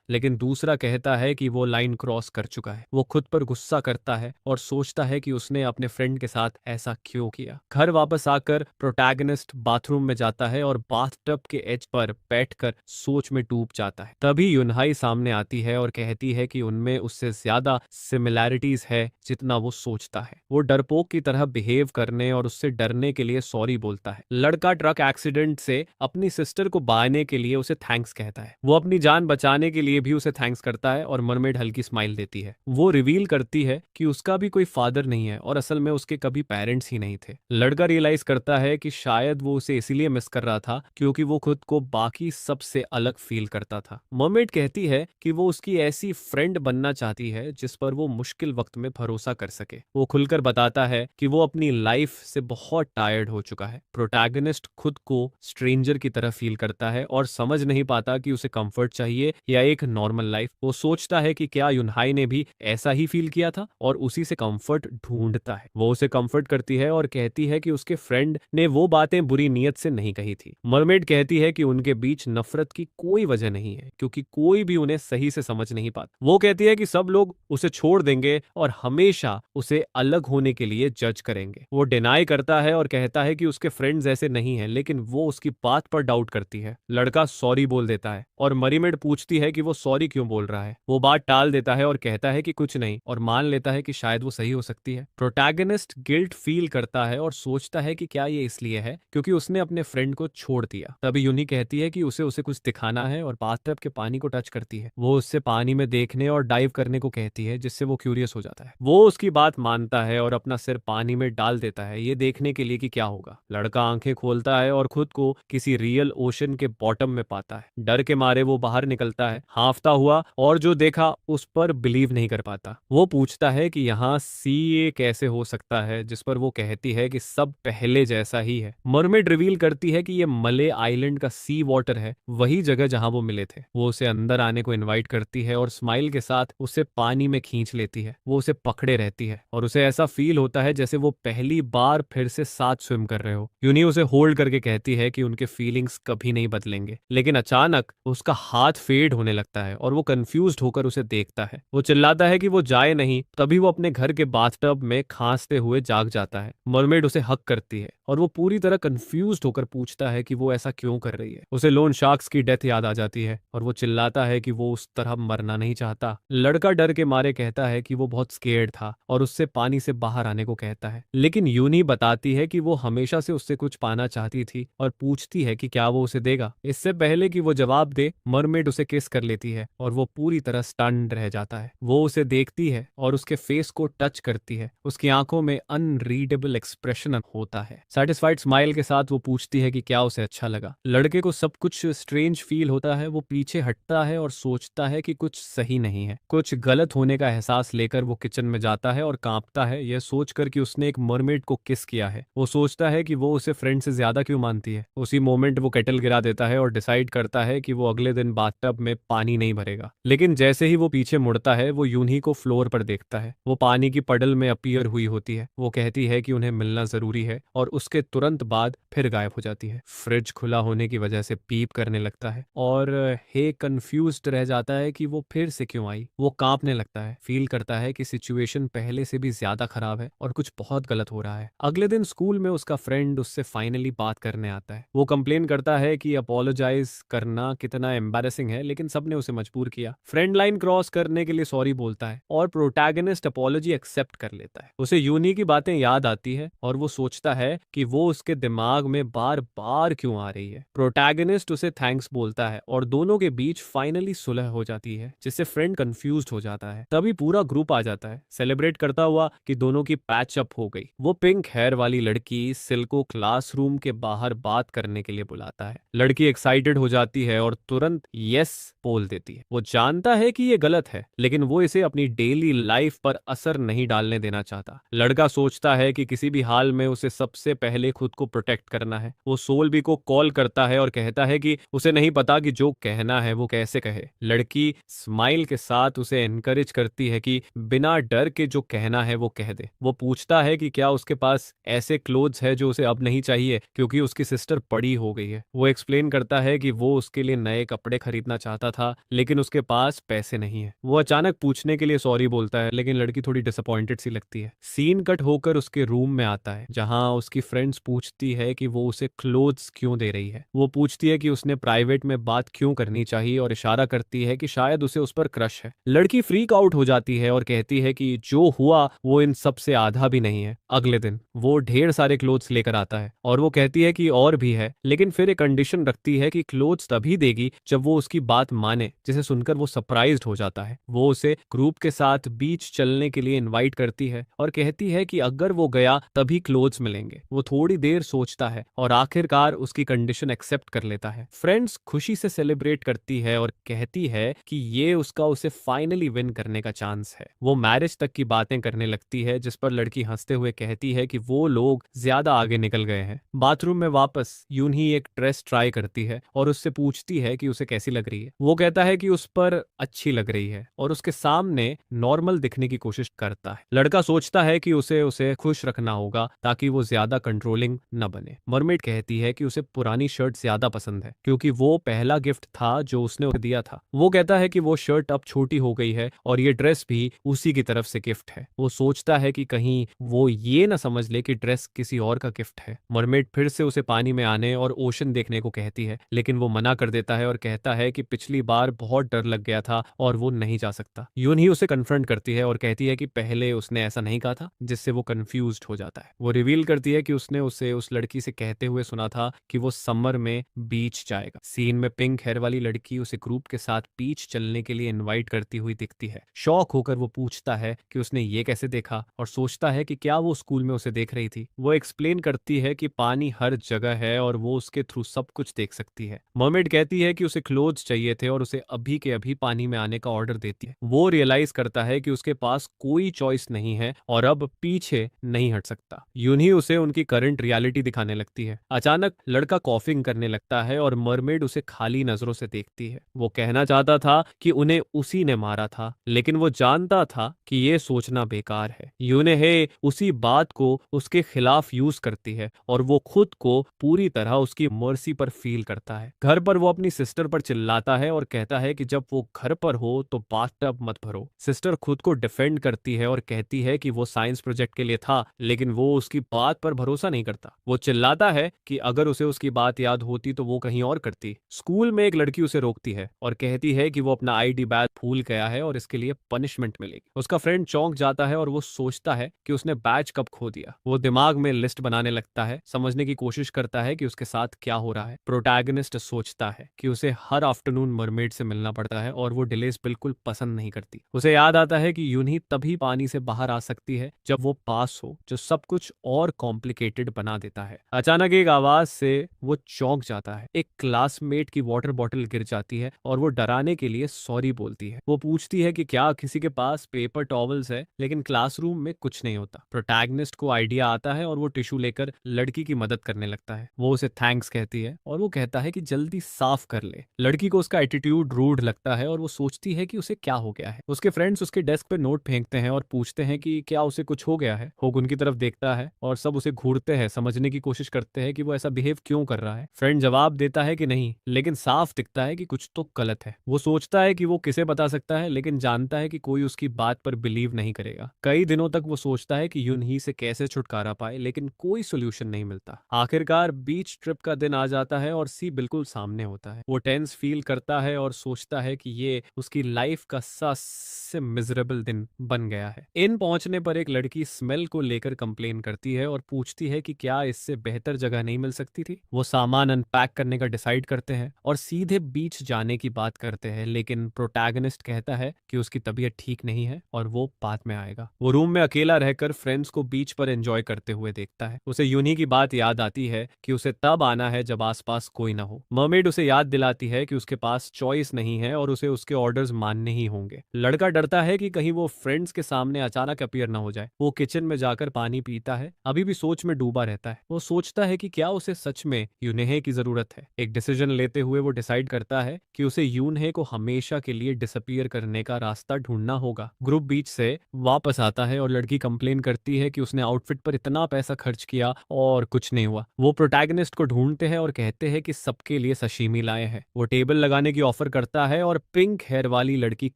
लेकिन दूसरा कहता है कि वो लाइन क्रॉस कर चुका है। वो खुद पर गुस्सा करता है और सोचता है कि उसने अपने फ्रेंड के साथ ऐसा क्यों किया। घर वापस आकर प्रोटैगनिस्ट बाथरूम में जाता है और बाथटब के एज पर बैठकर सोच में डूब जाता है। तभी युनहाई सामने आती है और कहती है कि उनमें उससे ज्यादा सिमिलैरिटीज है जितना वो सोचता है। वो डरपोक की तरह बिहेव करने और उससे डरने के लिए सॉरी बोलता है। लड़का ट्रक एक्सीडेंट से अपनी सिस्टर को बचाने के लिए उसे थैंक्स कहता है। वो अपनी जान बचाने के लिए भी उसे थैंक्स करता है और मरमेड हल्की स्माइल देती है। वो रिवील करती है कि उसका भी कोई फादर नहीं है और असल में उसके कभी पेरेंट्स ही नहीं थे। लड़का रियलाइज करता है कि शायद वो उसे इसीलिए मिस कर रहा था क्योंकि वो खुद को बाकी सबसे अलग फील करता था। मरमेड कहती है कि वो उसकी ऐसी फ्रेंड बनना चाहती है जिस पर वो मुश्किल वक्त में भरोसा कर सके। वो खुलकर बताता है कि वो अपनी लाइफ से बहुत टायर्ड हो चुका है। प्रोटैगनिस्ट खुद को स्ट्रेंजर की तरह फील करता है और समझ नहीं पाता कि उसे कंफर्ट चाहिए या एक नॉर्मल लाइफ। वो सोचता है कि क्या युनहाई ने भी ऐसा ही फील किया था और उसी से कंफर्ट ढूंढता है। वो उसे कंफर्ट करती है और कहती है कि उसके फ्रेंड ने वो बातें बुरी नीयत से नहीं कही थी। मरमेड कहती है कि उनके बीच नफरत की कोई वजह नहीं है क्योंकि कोई भी उन्हें सही से समझ नहीं पाता। वो कहती है कि सब लोग उसे छोड़ देंगे और हमेशा उसे अलग होने के लिए जज करेंगे। वो डिनाई करता है और कहता है कि उसके फ्रेंड्स ऐसे नहीं हैं, लेकिन वो उसकी बात पर डाउट करती है। लड़का सॉरी बोल देता है और मरीमेड पूछती है कि वो सॉरी क्यों बोल रहा है। वो बात टाल देता है और कहता है कि कुछ नहीं और मान लेता है कि शायद वो सही हो सकती है। प्रोटैगनिस्ट गिल्ट फील करता है और सोचता है कि क्या ये इसलिए है क्योंकि उसने अपने फ्रेंड को छोड़ दिया। तभी यूनी कहती है कि उसे उसे कुछ दिखाना है और बाथटब के पानी को टच करती है। वो उससे पानी में देखने और डाइव करने को कहती है जिससे वो क्यूरियस हो जाता है। वो उसकी बात मानता है और अपना सिर पानी में डाल देता है ये देखने के लिए कि क्या होगा। लड़का आंखें खोलता है और खुद को किसी रियल ओशन के बॉटम में पाता है। डर के मारे वो बाहर निकलता है हांफता हुआ और जो देखा उस पर बिलीव नहीं कर पाता। वो पूछता है कि यहाँ सी कैसे हो सकता है, जिस पर वो कहती है कि सब पहले जैसा ही है। मरमेड रिवील करती है कि ये मले आइलैंड का सी वाटर है, वही जगह जहां वो मिले थे। वो उसे अंदर आने को इनवाइट करती है और स्माइल के साथ उसे पानी में खींच लेती है। वो उसे पकड़े रहती है और उसे ऐसा फील होता है जैसे वो पहली बार फिर से साथ स्विम कर रहे हो। यूनी उसे होल्ड करके कहती है कि उनके फीलिंग्स कभी नहीं बदलेंगे, लेकिन अचानक उसका हाथ फेड होने लगता है और वो कंफ्यूज्ड होकर उसे देखता है। वो चिल्लाता है कि वो जाए नहीं, तभी वो अपने घर के बाथटब में खांसते हुए जाग जाता है। मरमेड उसे हक करती है और वो पूरी तरह कंफ्यूज्ड होकर पूछता है कि वो ऐसा क्यों कर रही है। उसे लोन शार्क्स की डेथ याद आ जाती है और वो चिल्लाता है कि वो उस तरह मरना नहीं चाहता। लड़का डर के मारे कहता है कि वो बहुत स्केर्ड था और उससे पानी से बाहर आने को कहता है, लेकिन यूनी बताती है कि वो हमेशा से उससे कुछ पाना चाहती थी और पूछती है कि क्या वो उसे देगा। इससे पहले कि वो जवाब दे, मरमेड उसे किस कर लेती है और वो पूरी तरह स्टन्ड रह जाता है। वो उसे देखती है और उसके फेस को टच करती है। उसकी आंखों में अनरीडेबल एक्सप्रेशन होता है। सैटिस्फाइड स्माइल के साथ वो पूछती है कि क्या उसे अच्छा लगा। लड़के को सब कुछ स्ट्रेंज फील होता है। वो पीछे हटता है और सोचता है कि कुछ सही नहीं है। कुछ गलत होने का एहसास लेकर वो किचन में जाता है और कांपता है यह सोचकर कि उसने एक मरमेड को किस किया है। वो सोचता है कि वो उसे फ्रेंड से ज्यादा क्यों मानती है। उसी मोमेंट वो केटल गिरा देता है और डिसाइड करता है कि वो अगले दिन बाथटब में पानी नहीं भरेगा। लेकिन जैसे ही वो पीछे मुड़ता है वो यूनी को फ्लोर पर देखता है। वो पानी की पडल में अपीयर हुई होती है। वो कहती है कि उन्हें मिलना जरूरी है और उसके तुरंत बाद फिर गायब हो जाती है। फ्रिज खुला होने की वजह से पीप करने लगता है और हे कंफ्यूज्ड रह जाता है कि वो फिर से क्यों आई। वो कांपने लगता है, फील करता है कि सिचुएशन पहले से भी ज्यादा खराब है और कुछ बहुत गलत हो रहा है। अगले दिन स्कूल में उसका फ्रेंड उससे फाइनली बात करने आता है। वो कंप्लेन करता है कि अपोलोजाइज करना कितना एम्बैरेसिंग है, लेकिन सबने उसे मजबूर किया। फ्रेंड लाइन क्रॉस करने के लिए सॉरी बोलता है और प्रोटैगनिस्ट अपोलॉजी एक्सेप्ट कर लेता है। उसे यूनी की बातें याद आती है और वो सोचता है कि वो उसके दिमाग में बार बार क्यों आ रही है। प्रोटैगनिस्ट उसे थैंक्स बोलता है और दोनों के बीच फाइनली सुलह हो जाती है, जिससे फ्रेंड कंफ्यूज्ड हो जाता है। तभी पूरा ग्रुप आ जाता है सेलिब्रेट करता हुआ कि दोनों की पैच अप हो गई। वो पिंक हेयर वाली लड़की सिल को क्लासरूम के बाहर बात करने के लिए बुलाता है। लड़की एक्साइटेड हो जाती है और तुरंत यस येस बोल देती है। वो जानता है कि ये गलत है, लेकिन वो इसे अपनी डेली लाइफ पर असर नहीं डालने देना चाहता। लड़का सोचता है कि किसी भी हाल में उसे सबसे पहले खुद को प्रोटेक्ट करना है। वो सोल्बी को कॉल करता है और कहता है कि उसे नहीं पता कि जो कहना है वो कैसे कहे। लड़की स्माइल के साथ उसे एनकरेज करती है कि बिना डर के जो कहना है वो कह दे। वो पूछता है कि क्या उसके पास ऐसे क्लोथ्स है जो उसे अब नहीं चाहिए क्योंकि उसकी सिस्टर बड़ी हो गई है। वो एक्सप्लेन करता है कि वो उसके लिए नए कपड़े खरीदना चाहता था, लेकिन उसके पास पैसे नहीं है। वो अचानक पूछने के लिए सॉरी बोलता है, लेकिन लड़की थोड़ी डिसअपॉइंटेड सी लगती है। सीन कट होकर उसके रूम में आता है, जहां उसकी फ्रेंड्स पूछती है कि वो उसे क्लोथ्स क्यों दे रही है। वो पूछती है कि उसने प्राइवेट में बात क्यों करनी चाहिए और इशारा करती है कि शायद उसे उस पर क्रश है। लड़की फ्रीक आउट हो जाती है और कहती है कि जो हुआ वो इन सब से आधा भी नहीं है। अगले दिन वो ढेर सारे क्लोथ्स लेकर आता है और वो कहती है कि और भी है, लेकिन फिर एक कंडीशन रखती है कि क्लोथ्स तभी देगी जब वो उसकी बात माने, जिसे सुनकर वो सरप्राइज्ड हो जाता है। वो उसे ग्रुप के साथ बीच चलने के लिए इनवाइट करती है और कहती है कि अगर वो गया तभी क्लोथ्स मिलेंगे। वो थोड़ी देर सोचता है और आखिरकार उसकी कंडीशन एक्सेप्ट कर लेता है। फ्रेंड्स खुशी से सेलिब्रेट करती है और कहती है कि ये उसका उसे फाइनली विन करने का चांस है। वो मैरिज तक की बातें करने लगती है, जिस पर लड़की हंसते हुए कहती है कि वो लोग ज्यादा आगे निकल गए हैं। बाथरूम में वापस यूं ही एक ड्रेस ट्राई करती है और उससे पूछती है कि उसे कैसी लग रही है। वो कहता है कि उस पर अच्छी लग रही है और उसके सामने नॉर्मल दिखने की कोशिश करता है। लड़का सोचता है कि उसे उसे खुश रखना होगा ताकि वो ज्यादा कंट्रोलिंग न बने। मरमेड कहती है कि उसे पुरानी शर्ट ज्यादा पसंद है क्योंकि वो पहला गिफ्ट था जो उसने उसे दिया था। वो कहता है कि वो शर्ट अब छोटी हो गई है और ये ड्रेस भी उसी की तरफ से गिफ्ट है। वो सोचता है कि कहीं वो ये ना समझ ले कि ड्रेस किसी और का गिफ्ट है। मरमेड फिर से उसे पानी में आने और ओशन देखने को कहती है, लेकिन वो मना कर देता है और कहता है कि पिछली बार बहुत डर लग गया था और वो नहीं जा सकता। यून ही उसे कन्फ्रंट करती है और कहती है कि पहले उसने ऐसा नहीं कहा था, जिससे वो कंफ्यूज्ड हो जाता है। वो रिवील करती है कि उसने उसे उस लड़की से कहते हुए सुना था कि वो समर में बीच जाएगा। सीन में पिंक हेयर वाली लड़की उसे ग्रुप के साथ बीच चलने के लिए इनवाइट करती हुई दिखती है। शॉक होकर वो पूछता है कि उसने ये कैसे देखा और सोचता है कि क्या वो स्कूल में उसे देख रही थी। वो एक्सप्लेन करती है कि पानी हर जगह है और वो उसके थ्रू सब कुछ देख सकती है। मर्मेड कहती है कि उसे क्लोथ्स चाहिए थे और उसे अभी के अभी पानी में आने का ऑर्डर देती है। वो रियलाइज करता है कि उसके पास कोई चॉइस नहीं है और अब पीछे नहीं हट सकता। यूं ही उसे उनकी करंट रियलिटी दिखाने लगती है। अचानक लड़का कॉफिंग करने लगता है और मरमेड उसे खाली नजरों से देखती है। वो कहना चाहता था कि उन्हें उसी ने मारा था, लेकिन वो जानता था कि ये सोचना बेकार है। यूनेहे उसी बात को उसके खिलाफ यूज करती है और वो खुद को पूरी तरह उसकी मर्सी पर फील करता है। घर पर वो अपनी सिस्टर पर चिल्लाता है और कहता है कि जब वो घर पर हो तो बाथटब मत भरो। सिस्टर खुद को डिफेंड करती है और कहती है कि वो साइंस प्रोजेक्ट के लिए था, लेकिन वो उसकी बात पर भरोसा नहीं करता। वो चिल्लाता है कि अगर उसे उसकी बात याद होती तो वो कहीं और करती। स्कूल में एक लड़की उसे रोकती है और कहती है कि वो अपना आईडी बैग भूल गया है और इसके लिए पनिशमेंट मिलेगी। उसका फ्रेंड चौंक जाता है और वो सोचता है कि उसने बैज कब खो दिया। वो दिमाग में लिस्ट बनाने लगता है, समझने की कोशिश करता है कि उसके साथ क्या हो रहा है। प्रोटैगनिस्ट सोचता है कि उसे हर आफ्टरनून मरमेड से मिलना पड़ता है और वो डिलेस बिल्कुल पसंद नहीं करती। उसे याद आता है कि यूं ही तभी पानी से बाहर आ सकती है जब वो पास हो, जो सब कुछ और कॉम्प्लिकेटेड बना देता है। अचानक एक आवाज से वो चौंक जाता है। एक क्लासमेट की वाटर बॉटल गिर जाती है और वो डराने के लिए सॉरी बोलती है। वो पूछती है कि क्या किसी के पास पेपर टॉवल्स है, लेकिन क्लासरूम में कुछ नहीं होता। प्रोटैगनिस्ट को आइडिया आता है और वो टिश्यू लेकर लड़की की मदद करने लगता है। वो उसे थैंक्स कहती है और वो कहता है कि जल्दी साफ कर ले। लड़की को उसका एटीट्यूड रूड लगता है और वो सोचती है कि उसे क्या हो गया है। उसके फ्रेंड्स उसके डेस्क पे नोट फेंकते हैं और पूछते हैं कि क्या उसे कुछ हो गया है। होग उनकी तरफ देखता है और सब उसे घूरते हैं, समझने की कोशिश करते हैं कि वो ऐसा बिहेव क्यों कर रहा है। फ्रेंड जवाब देता है कि नहीं, लेकिन साफ दिखता है कि कुछ तो गलत है। वो सोचता है कि वो किसे बता सकता है, लेकिन जानता है कि कोई उसकी बात पर बिलीव नहीं करेगा। कई दिनों तक वो सोचता है कि यूनही से कैसे छुटकारा पाए, लेकिन कोई सोल्यूशन नहीं मिलता। आखिरकार बीच ट्रिप का दिन आ जाता है और सी बिल्कुल सामने होता है। वो टेंस फील करता है और सोचता है कि ये उसकी लाइफ का सबसे मिजरेबल दिन बन गया है। इन पहुंचने पर एक लड़की स्मेल को लेकर कंप्लेन करती है और पूछती है कि क्या इससे बेहतर जगह नहीं मिल सकती थी। वो सामान अनपैक करने का डिसाइड करते हैं और सीधे बीच जाने की बात करते हैं, लेकिन प्रोटैगनिस्ट कहता है कि उसकी तबीयत ठीक नहीं है और वो बाद में आएगा। वो रूम में अकेला रहकर फ्रेंड्स को बीच पर एंजॉय करते हुए देखता है। उसे यूनी की बात याद आती है कि उसे तब आना है जब आसपास कोई ना हो। मरमेड उसे याद दिलाती है कि उसके उसके पास चॉइस नहीं है और उसे उसके ऑर्डर्स मानने ही होंगे। लड़का डरता है कि कहीं वो फ्रेंड्स के सामने अचानक अपीयर ना हो जाए। वो किचन में जाकर पानी पीता है, अभी भी सोच में डूबा रहता है। वो सोचता है कि क्या उसे सच में यूनहे की जरूरत है। एक डिसीजन लेते हुए वो डिसाइड करता है कि उसे यूनहे को हमेशा के लिए डिसअपीयर करने का रास्ता ढूंढना होगा। ग्रुप बीच से वापस आता है और लड़की कंप्लेन करती है कि उसने आउटफिट पर इतना पैसा खर्च किया और कुछ नहीं हुआ। वो प्रोटैगनिस्ट को ढूंढते हैं और कहते हैं कि सबके लिए सशीमी लाए हैं। वो टेबल लगाने की ऑफर करता है और पिंक हेयर वाली लड़की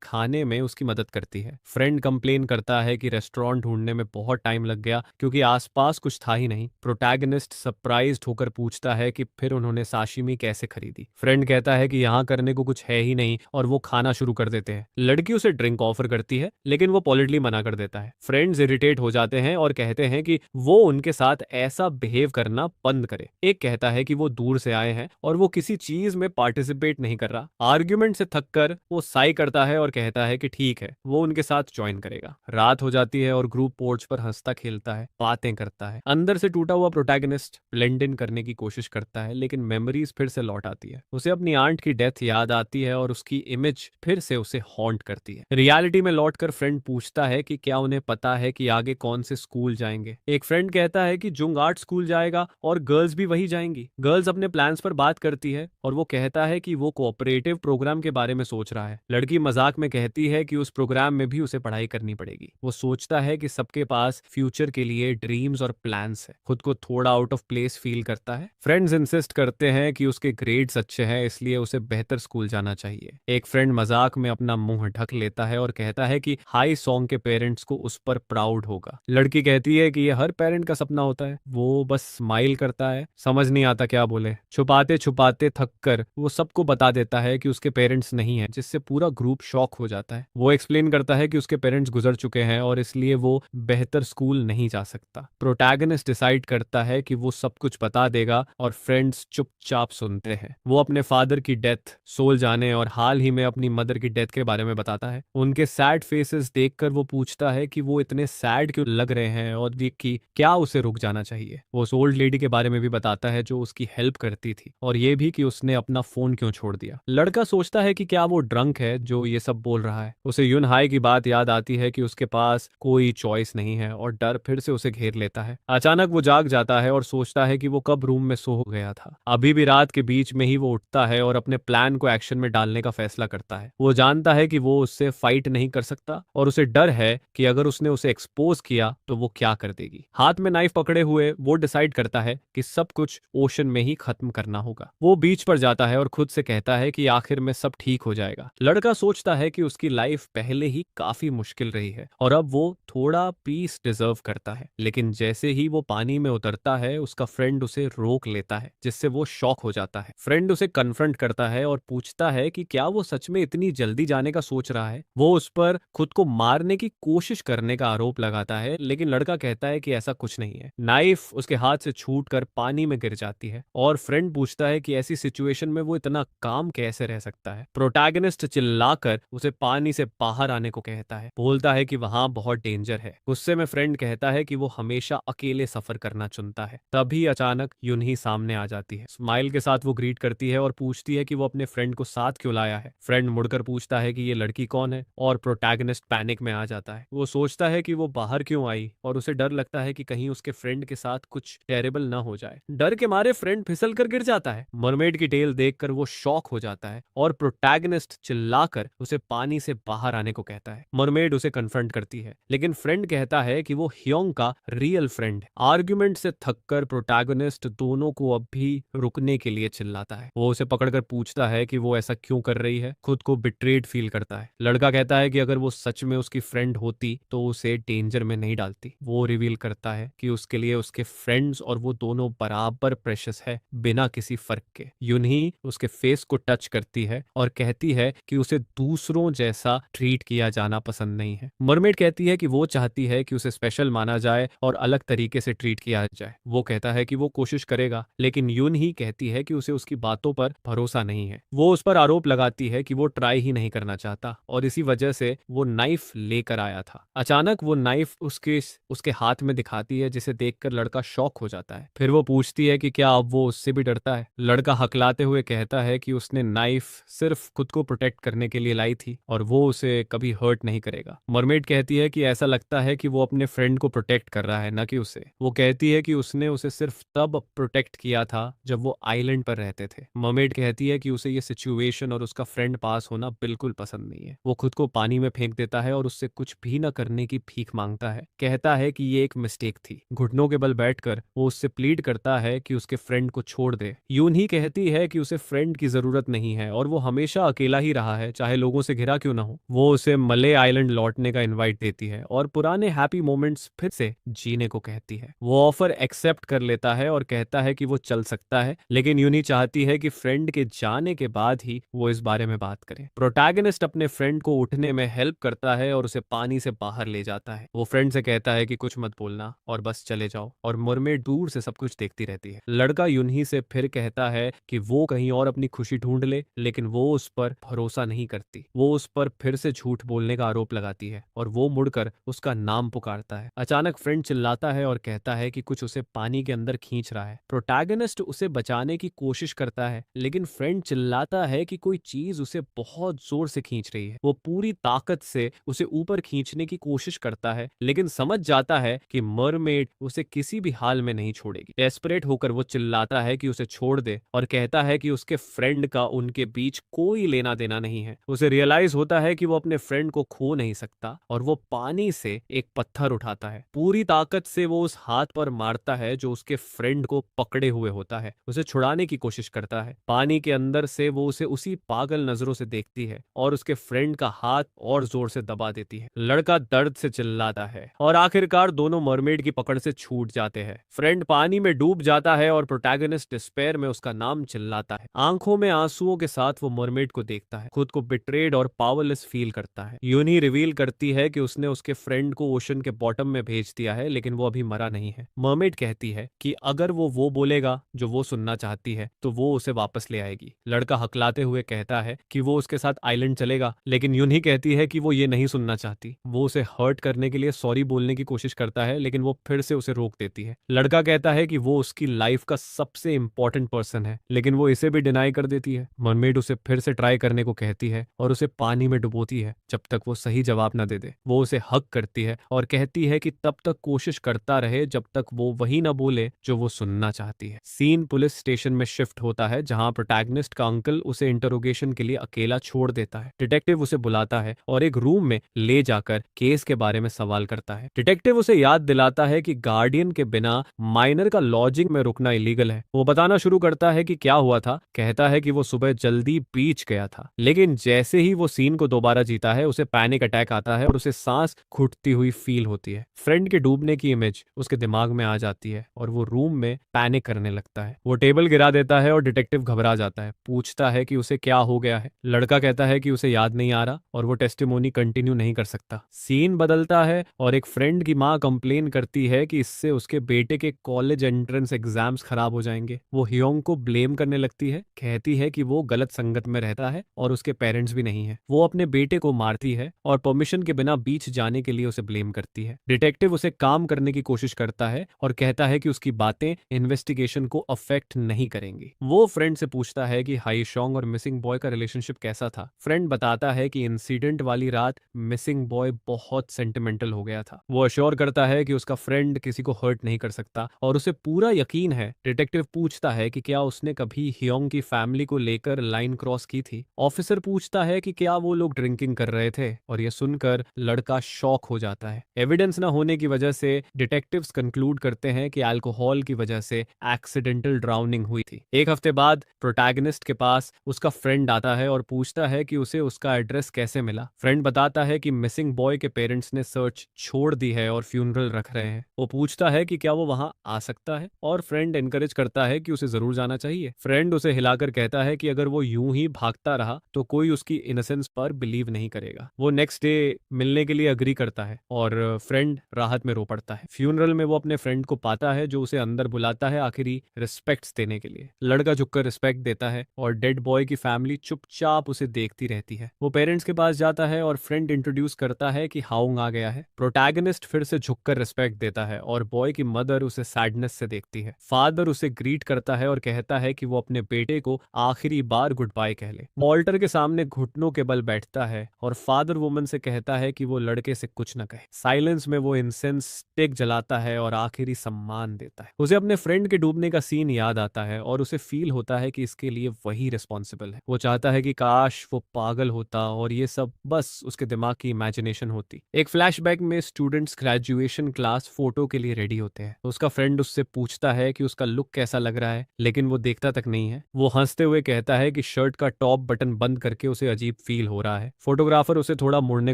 खाने में उसकी मदद करती है। फ्रेंड कंप्लेन करता है कि रेस्टोरेंट ढूंढने में बहुत टाइम लग गया क्योंकि आसपास कुछ था ही नहीं। प्रोटैगनिस्ट सरप्राइज्ड होकर पूछता है कि फिर उन्होंने साशिमी कैसे खरीदी। फ्रेंड कहता है कि यहाँ करने को कुछ है ही नहीं और वो खाना शुरू कर देते हैं। लड़की उसे ड्रिंक ऑफर करती है लेकिन वो पॉलिटली मना कर देता है। फ्रेंड्स इरिटेट हो जाते हैं और कहते हैं कि वो उनके साथ ऐसा बिहेव करना बंद करे। एक कहता है कि वो दूर से आए हैं और वो किसी चीज में पार्टिसिपेट नहीं कर रहा। आर्ग्यूमेंट से थककर वो साई करता है और कहता है कि ठीक है, वो उनके साथ ज्वाइन करेगा। रात हो जाती है और ग्रुप पोर्च पर हंसता खेलता है, बातें करता है। अंदर से टूटा हुआ प्रोटैगनिस्ट ब्लेंड इन करने की कोशिश करता है लेकिन मेमोरीज फिर से लौट आती है। उसे अपनी आंट की डेथ याद आती है और उसकी इमेज फिर से उसे हॉन्ट करती है। रियलिटी में लौटकर फ्रेंड पूछता है कि क्या उन्हें पता है कि आगे कौन से स्कूल जाएंगे। एक फ्रेंड कहता है कि जुंग आर्ट स्कूल जाएगा और गर्ल्स भी वही जाएंगी। गर्ल्स अपने प्लान्स पर बात करती है और वो कहता है कि वो कोऑपरेटिव प्रोग्राम के बारे में सोच रहा है। लड़की मजाक में कहती है कि उस प्रोग्राम में भी उसे पढ़ाई करनी पड़ेगी। वो सोचता है कि सबके पास फ्यूचर के लिए ड्रीम्स और प्लान्स है। खुद को थोड़ा आउट ऑफ प्लेस फील करता है। फ्रेंड्स इंसिस्ट करते हैं कि उसके ग्रेड्स अच्छे हैं इसलिए उसे बेहतर स्कूल जाना चाहिए। एक फ्रेंड मजाक में अपना मुंह ढक लेता है और कहता है कि हाई सॉन्ग के पेरेंट्स को उस पर प्राउड होगा। लड़की कहती है कि यह हर पेरेंट का सपना होता है। वो बस स्माइल करता है, समझ नहीं आता क्या बोले। छुपाते छुपाते थक कर वो सबको बता देता है कि उसके पेरेंट्स नहीं है, जिससे पूरा ग्रुप शॉक हो जाता है। वो एक्सप्लेन करता है कि उसके पेरेंट्स गुजर चुके हैं और इसलिए वो बेहतर स्कूल नहीं जा सकता। प्रोटैगनिस्ट डिसाइड करता है कि वो सब कुछ बता देगा और फ्रेंड्स चुपचाप सुनते हैं। वो अपने फादर की डेथ, सोल जाने और हाल ही में अपनी मदर की डेथ के बारे में बताता है। उनके सैड फेसेस देखकर वो पूछता है कि वो इतने सैड क्यों लग रहे हैं और कि क्या उसे रुक जाना चाहिए। वो उस ओल्ड लेडी के बारे में भी बताता है जो उसकी हेल्प करती थी और ये भी कि उसने अपना फोन क्यों छोड़ दिया। लड़का सोचता है कि क्या वो ड्रंक है जो ये सब बोल रहा है। उसे यून हाई की बात याद आती है कि उसके पास कोई चॉइस नहीं है और डर फिर से उसे घेर लेता है। अचानक वो जाग जाता है और सोचता है कि वो कब रूम में सो गया था। अभी भी रात के बीच में ही वो उठता है और अपने प्लान को एक्शन में डालने का फैसला करता है। वो जानता है कि वो उससे फाइट नहीं कर सकता और उसे डर है कि अगर उसने उसे एक्सपोज किया तो वो क्या कर देगी। हाथ में नाइफ पकड़े हुए वो डिसाइड करता है कि सब कुछ ओशन में ही खत्म करना होगा। वो बीच पर जाता है और खुद से कहता है कि आखिर में सब ठीक हो जाएगा। लड़का सोचता है कि उसकी लाइफ पहले ही काफी मुश्किल रही है और अब वो थोड़ा पीस डिजर्व करता है। लेकिन जैसे ही वो पानी में उतरता है उसका फ्रेंड उसे रोक लेता है, जिससे वो शॉक हो जाता है। फ्रेंड उसे कन्फ्रंट करता है और पूछता है कि क्या वो सच में इतनी जल्दी जाने का सोच रहा है। वो उस पर खुद को मारने की कोशिश करने का आरोप लगाता है लेकिन लड़का कहता है कि ऐसा कुछ नहीं है। नाइफ उसके हाथ से छूटकर पानी में गिर जाती है और फ्रेंड पूछता है कि ऐसी सिचुएशन में वो इतना काम कैसे रह सकता है। प्रोटैगनिस्ट चिल्लाकर उसे पानी से बाहर आने को कहता है, बोलता है कि वहां बहुत डेंजर है। गुस्से में फ्रेंड कहता है कि वो हमेशा अकेले सफर करना चुनता है। तभी अचानक यूनही सामने आ जाती है। स्माइल के साथ वो ग्रीट करती है और पूछती है कि वो अपने फ्रेंड को साथ क्यों लाया है। फ्रेंड मुड़कर पूछता है कि ये लड़की कौन है और प्रोटैगनिस्ट पैनिक में आ जाता है। वो सोचता है कि वो बाहर क्यों आई और उसे डर लगता है कि कहीं उसके फ्रेंड के साथ कुछ टेरेबल ना हो जाए। डर के मारे फ्रेंड फिसल कर गिर जाता है। मरमेड की टेल देखकर वो शॉक हो जाता है और प्रोटैगनिस्ट चिल्लाकर उसे पानी से बाहर आने को कहता है। मरमेड उसे कन्फ्रंट करती है लेकिन फ्रेंड कहता है कि वो ह्योंग का रियल फ्रेंड है। आर्ग्यूमेंट से थककर प्रोटैगनिस्ट दोनों को अब भी रुकने के लिए चिल्लाता है। वो उसे पकड़कर पूछता है कि वो ऐसा क्यों कर रही है। खुद को बिट्रेड फील करता है। लड़का कहता है कि अगर वो सच में उसकी फ्रेंड होती तो उसे डेंजर में नहीं डालती। वो रिवील करता है कि उसके लिए उसके फ्रेंड्स और वो दोनों बराबर प्रेशियस है, बिना किसी फर्क के। यूनही उसके फेस को टच करती है और कहती है कि उसे दूसरों जैसा ट्रीट किया जाना पसंद नहीं है। मरमेड कहती है कि वो चाहती है कि उसे स्पेशल माना जाए और अलग तरीके से ट्रीट किया जाए। वो कहता है कि वो कोशिश करेगा लेकिन यूनही कहती है कि उसे उसकी बातों पर भरोसा नहीं है। वो उस पर आरोप लगाती है कि वो ट्राई ही नहीं करना चाहता और इसी वजह से वो नाइफ लेकर आया था। अचानक वो नाइफ उसके हाथ में दिखाती है, जिसे देखकर लड़का शॉक हो जाता है। फिर वो पूछती है कि क्या अब वो उससे भी डरता है। लड़का हकलाते हुए कहता है कि उसने नाइफ सिर्फ खुद को प्रोटेक्ट करने के लिए लाई थी और वो उसे कभी हर्ट नहीं करेगा। मरमेड कहती है कि ऐसा लगता है कि वो अपने फ्रेंड को प्रोटेक्ट कर रहा है, न कि उसे। वो कहती है कि उसने उसे सिर्फ तब प्रोटेक्ट किया था जब वो आइलैंड पर रहते थे। मरमेड कहती है कि उसे ये सिचुएशन और उसका फ्रेंड पास होना बिल्कुल पसंद नहीं है। वो खुद को पानी में फेंक देता है और उससे कुछ भी न करने की भीख मांगता है। कहता है कि ये एक मिस्टेक थी। घुटनों के बल बैठकर वो उससे प्लीड करता है कि उसके फ्रेंड को छोड़ दे। यून ही कहती है कि उसे फ्रेंड की जरूरत नहीं है और वो हमेशा अकेला ही रहा है, चाहे लोगों से घिरा क्यों ना हो। वो उसे मले आइलैंड लौटने का इनवाइट देती है और पुराने हैप्पी मोमेंट्स फिर से जीने को कहती है। वो ऑफर एक्सेप्ट कर लेता है और कहता है कि वो चल सकता है, लेकिन यूनी चाहती है कि फ्रेंड के जाने के बाद ही वो इस बारे में बात करे। प्रोटैगनिस्ट अपने फ्रेंड को उठने में हेल्प करता है और उसे पानी से बाहर ले जाता है। वो फ्रेंड से कहता है कि कुछ मत बोलना और बस चले जाओ, और मरमेड दूर से सब कुछ देखती रहती है। लड़का यूनही से फिर कहता है कि वो कहीं और अपनी खुशी ढूंढ ले, लेकिन वो उस पर भरोसा नहीं करती। वो उस पर फिर से झूठ बोलने का आरोप लगाती है और वो मुड़कर उसका नाम पुकारता है। अचानक फ्रेंड चिल्लाता है और कहता है कि कुछ उसे पानी के अंदर खींच रहा है। प्रोटैगनिस्ट उसे बचाने की कोशिश करता है, लेकिन फ्रेंड चिल्लाता है कि कोई चीज उसे बहुत जोर से खींच रही है। वो पूरी ताकत से उसे ऊपर खींचने की कोशिश करता है, लेकिन समझ जाता है कि मरमेड उसे किसी भी हाल में नहीं छोड़ेगी। डेस्परेट होकर वो चिल्लाता है कि उसे छोड़ दे और कहता है कि उसके फ्रेंड का उनके बीच कोई लेना देना नहीं है। उसे रियलाइज होता है कि वो अपने फ्रेंड को खो नहीं सकता और वो पानी से एक पत्थर उठाता है। पूरी ताकत से वो उस हाथ पर मारता है जो उसके फ्रेंड को पकड़े हुए होता है। उसे छुड़ाने की कोशिश करता है। पानी के अंदर से वो उसे उसी पागल नजरों से देखती है और उसके फ्रेंड का हाथ और जोर से दबा देती है। लड़का दर्द से चिल्लाता है और आखिरकार दोनों मरमेड की पकड़ से छूट जाते हैं। फ्रेंड पानी में डूब जाता है और प्रोटैगनिस्ट डिस्पेयर में उसका नाम चिल्लाता है। आंखों में आंसुओं के साथ वो मरमेड को देखता है, खुद को बिट्रेड और पावरलेस फील करता है। यूनी रिवील करती है कि उसने उसके फ्रेंड को ओशन के बॉटम में भेज दिया है, लेकिन वो अभी मरा नहीं है। मरमेड कहती है कि अगर वो बोलेगा जो वो सुनना चाहती है तो वो उसे वापस ले आएगी। लड़का हकलाते हुए कहता है कि वो उसके साथ आइलैंड चलेगा, लेकिन यूनी कहती है कि वो ये नहीं सुनना चाहती। वो उसे हर्ट करने के लिए सॉरी बोलने की कोशिश करता है, लेकिन वो फिर से उसे रोक देती है। लड़का कहता है कि वो उसकी लाइफ का सबसे इंपॉर्टेंट पर्सन है, लेकिन वो इसे भी डिनाई कर देती है। मरमेड उसे फिर से ट्राई करने को कहती है और उसे पानी में डुबोती है जब तक वो सही जवाब न दे दे। वो उसे हक करती है और कहती है कि तब तक कोशिश करता रहे जब तक वो वही न बोले जो वो सुनना चाहती है। सीन पुलिस स्टेशन में शिफ्ट होता है, जहां प्रोटैगनिस्ट का अंकल उसे इंटरोगेशन के लिए अकेला छोड़ देता है। डिटेक्टिव उसे बुलाता है और एक रूम में ले जाकर केस के बारे में सवाल करता है। डिटेक्टिव उसे याद दिलाता है कि गार्डियन के बिना माइनर का लॉजिंग में रुकना इलीगल है। वो बताना शुरू करता है कि क्या हुआ था। कहता है कि वो सुबह जल्दी बीच गया था, लेकिन जैसे ही वो सीन को दोबारा जीता है उसे पैनिक अटैक आता है और उसे सांस घुटती हुई फील होती है। फ्रेंड के डूबने की इमेज उसके दिमाग में आ जाती है और वो रूम में पैनिक करने लगता है। वो टेबल गिरा देता है और डिटेक्टिव घबरा जाता है, पूछता है कि उसे क्या हो गया है। लड़का कहता है कि उसे याद नहीं आ रहा और वो टेस्टिमोनी कंटिन्यू नहीं कर सकता। सीन बदलता है और एक फ्रेंड की माँ कंप्लेन करती है कि इससे उसके बेटे के कॉलेज एंट्रेंस एग्जाम्स खराब हो जाएंगे। वो हियोंग को ब्लेम करने लगती है, कहती है कि वो गलत संगत में रहता है और उसके पेरेंट्स भी नहीं है। वो अपने बेटे को मारती है और परमिशन के बिना बीच जाने के लिए उसे ब्लेम करती है। डिटेक्टिव उसे काम करने की कोशिश करता है और कहता है कि उसकी बातें इन्वेस्टिगेशन को अफेक्ट नहीं करेंगी। वो फ्रेंड से पूछता है कि हाईशोंग और मिसिंग बॉय का रिलेशनशिप कैसा था। फ्रेंड बताता है कि इंसिडेंट वाली रात मिसिंग बॉय बहुत सेंटिमेंटल हो गया था। वो अश्योर करता है कि उसका फ्रेंड किसी को हर्ट नहीं कर सकता और उसे पूरा यकीन है। डिटेक्टिव पूछता है कि क्या उसने कभी हियोंग की फैमिली को लेकर लाइन क्रॉस की थी। ऑफिसर पूछता है कि क्या वो लोग ड्रिंकिंग कर रहे थे, और यह सुनकर लड़का शॉक हो जाता है। एविडेंस न होने की वजह से डिटेक्टिव्स कंक्लूड करते हैं कि अल्कोहल की वजह से एक्सीडेंटल ड्राउनिंग हुई थी। एक हफ्ते बाद प्रोटैगनिस्ट के पास उसका फ्रेंड आता है और पूछता है कि उसे उसका एड्रेस कैसे मिला। फ्रेंड बताता है कि मिसिंग बॉय के पेरेंट्स ने सर्च छोड़ दी है और फ्यूनरल रख रहे हैं। वो पूछता है कि क्या वो वहां आ सकता है, और फ्रेंड एनकरेज करता है कि उसे जरूर जाना चाहिए। फ्रेंड उसे हिलाकर कहता है कि अगर वो यूं ही भागता रहा तो कोई उसकी इनोसेंस पर बिलीव नहीं करेगा। वो नेक्स्ट डे मिलने के लिए अग्री करता है और फ्रेंड राहत में रो पड़ता है। फ्यूनरल में वो अपने फ्रेंड को पाता है जो उसे अंदर बुलाता है आखिरी रिस्पेक्ट्स देने के लिए। लड़का झुककर रिस्पेक्ट देता है और डेड बॉय की फैमिली चुपचाप उसे देखती रहती है। वो पेरेंट्स के पास जाता है और फ्रेंड इंट्रोड्यूस करता है कि हाउंग आ गया है। प्रोटैगनिस्ट फिर से झुककर रिस्पेक्ट देता है और बॉय की मदर उसे सैडनेस से देखती है। फादर उसे ग्रीट करता है और कहता है कि वो अपने बेटे को आखिरी बार गुड बाय कह ले। वॉल्टर के सामने घुटनों के बल बैठता है और फादर वुमन से कहता है कि वो लड़के से कुछ न कहे। साइलेंस में वो इंसेंस स्टिक जलाता है और आखिरी सम्मान देता है। उसे अपने फ्रेंड के डूबने का सीन याद आता है और उसे फील होता है कि इसके लिए वही रिस्पॉन्सिबल है। वो चाहता है कि काश वो पागल होता और ये सब बस उसके दिमाग की इमेजिनेशन होती। एक फ्लैशबैक में स्टूडेंट्स ग्रेजुएशन क्लास फोटो के लिए रेडी होते हैं। उसका फ्रेंड उससे पूछता है कि उसका लुक कैसा लग रहा है, लेकिन वो देखता तक नहीं है। वो हंसते हुए कहता है कि शर्ट का टॉप बटन बंद करके उसे अजीब फील हो रहा है। फोटोग्राफर उसे थोड़ा मुड़ने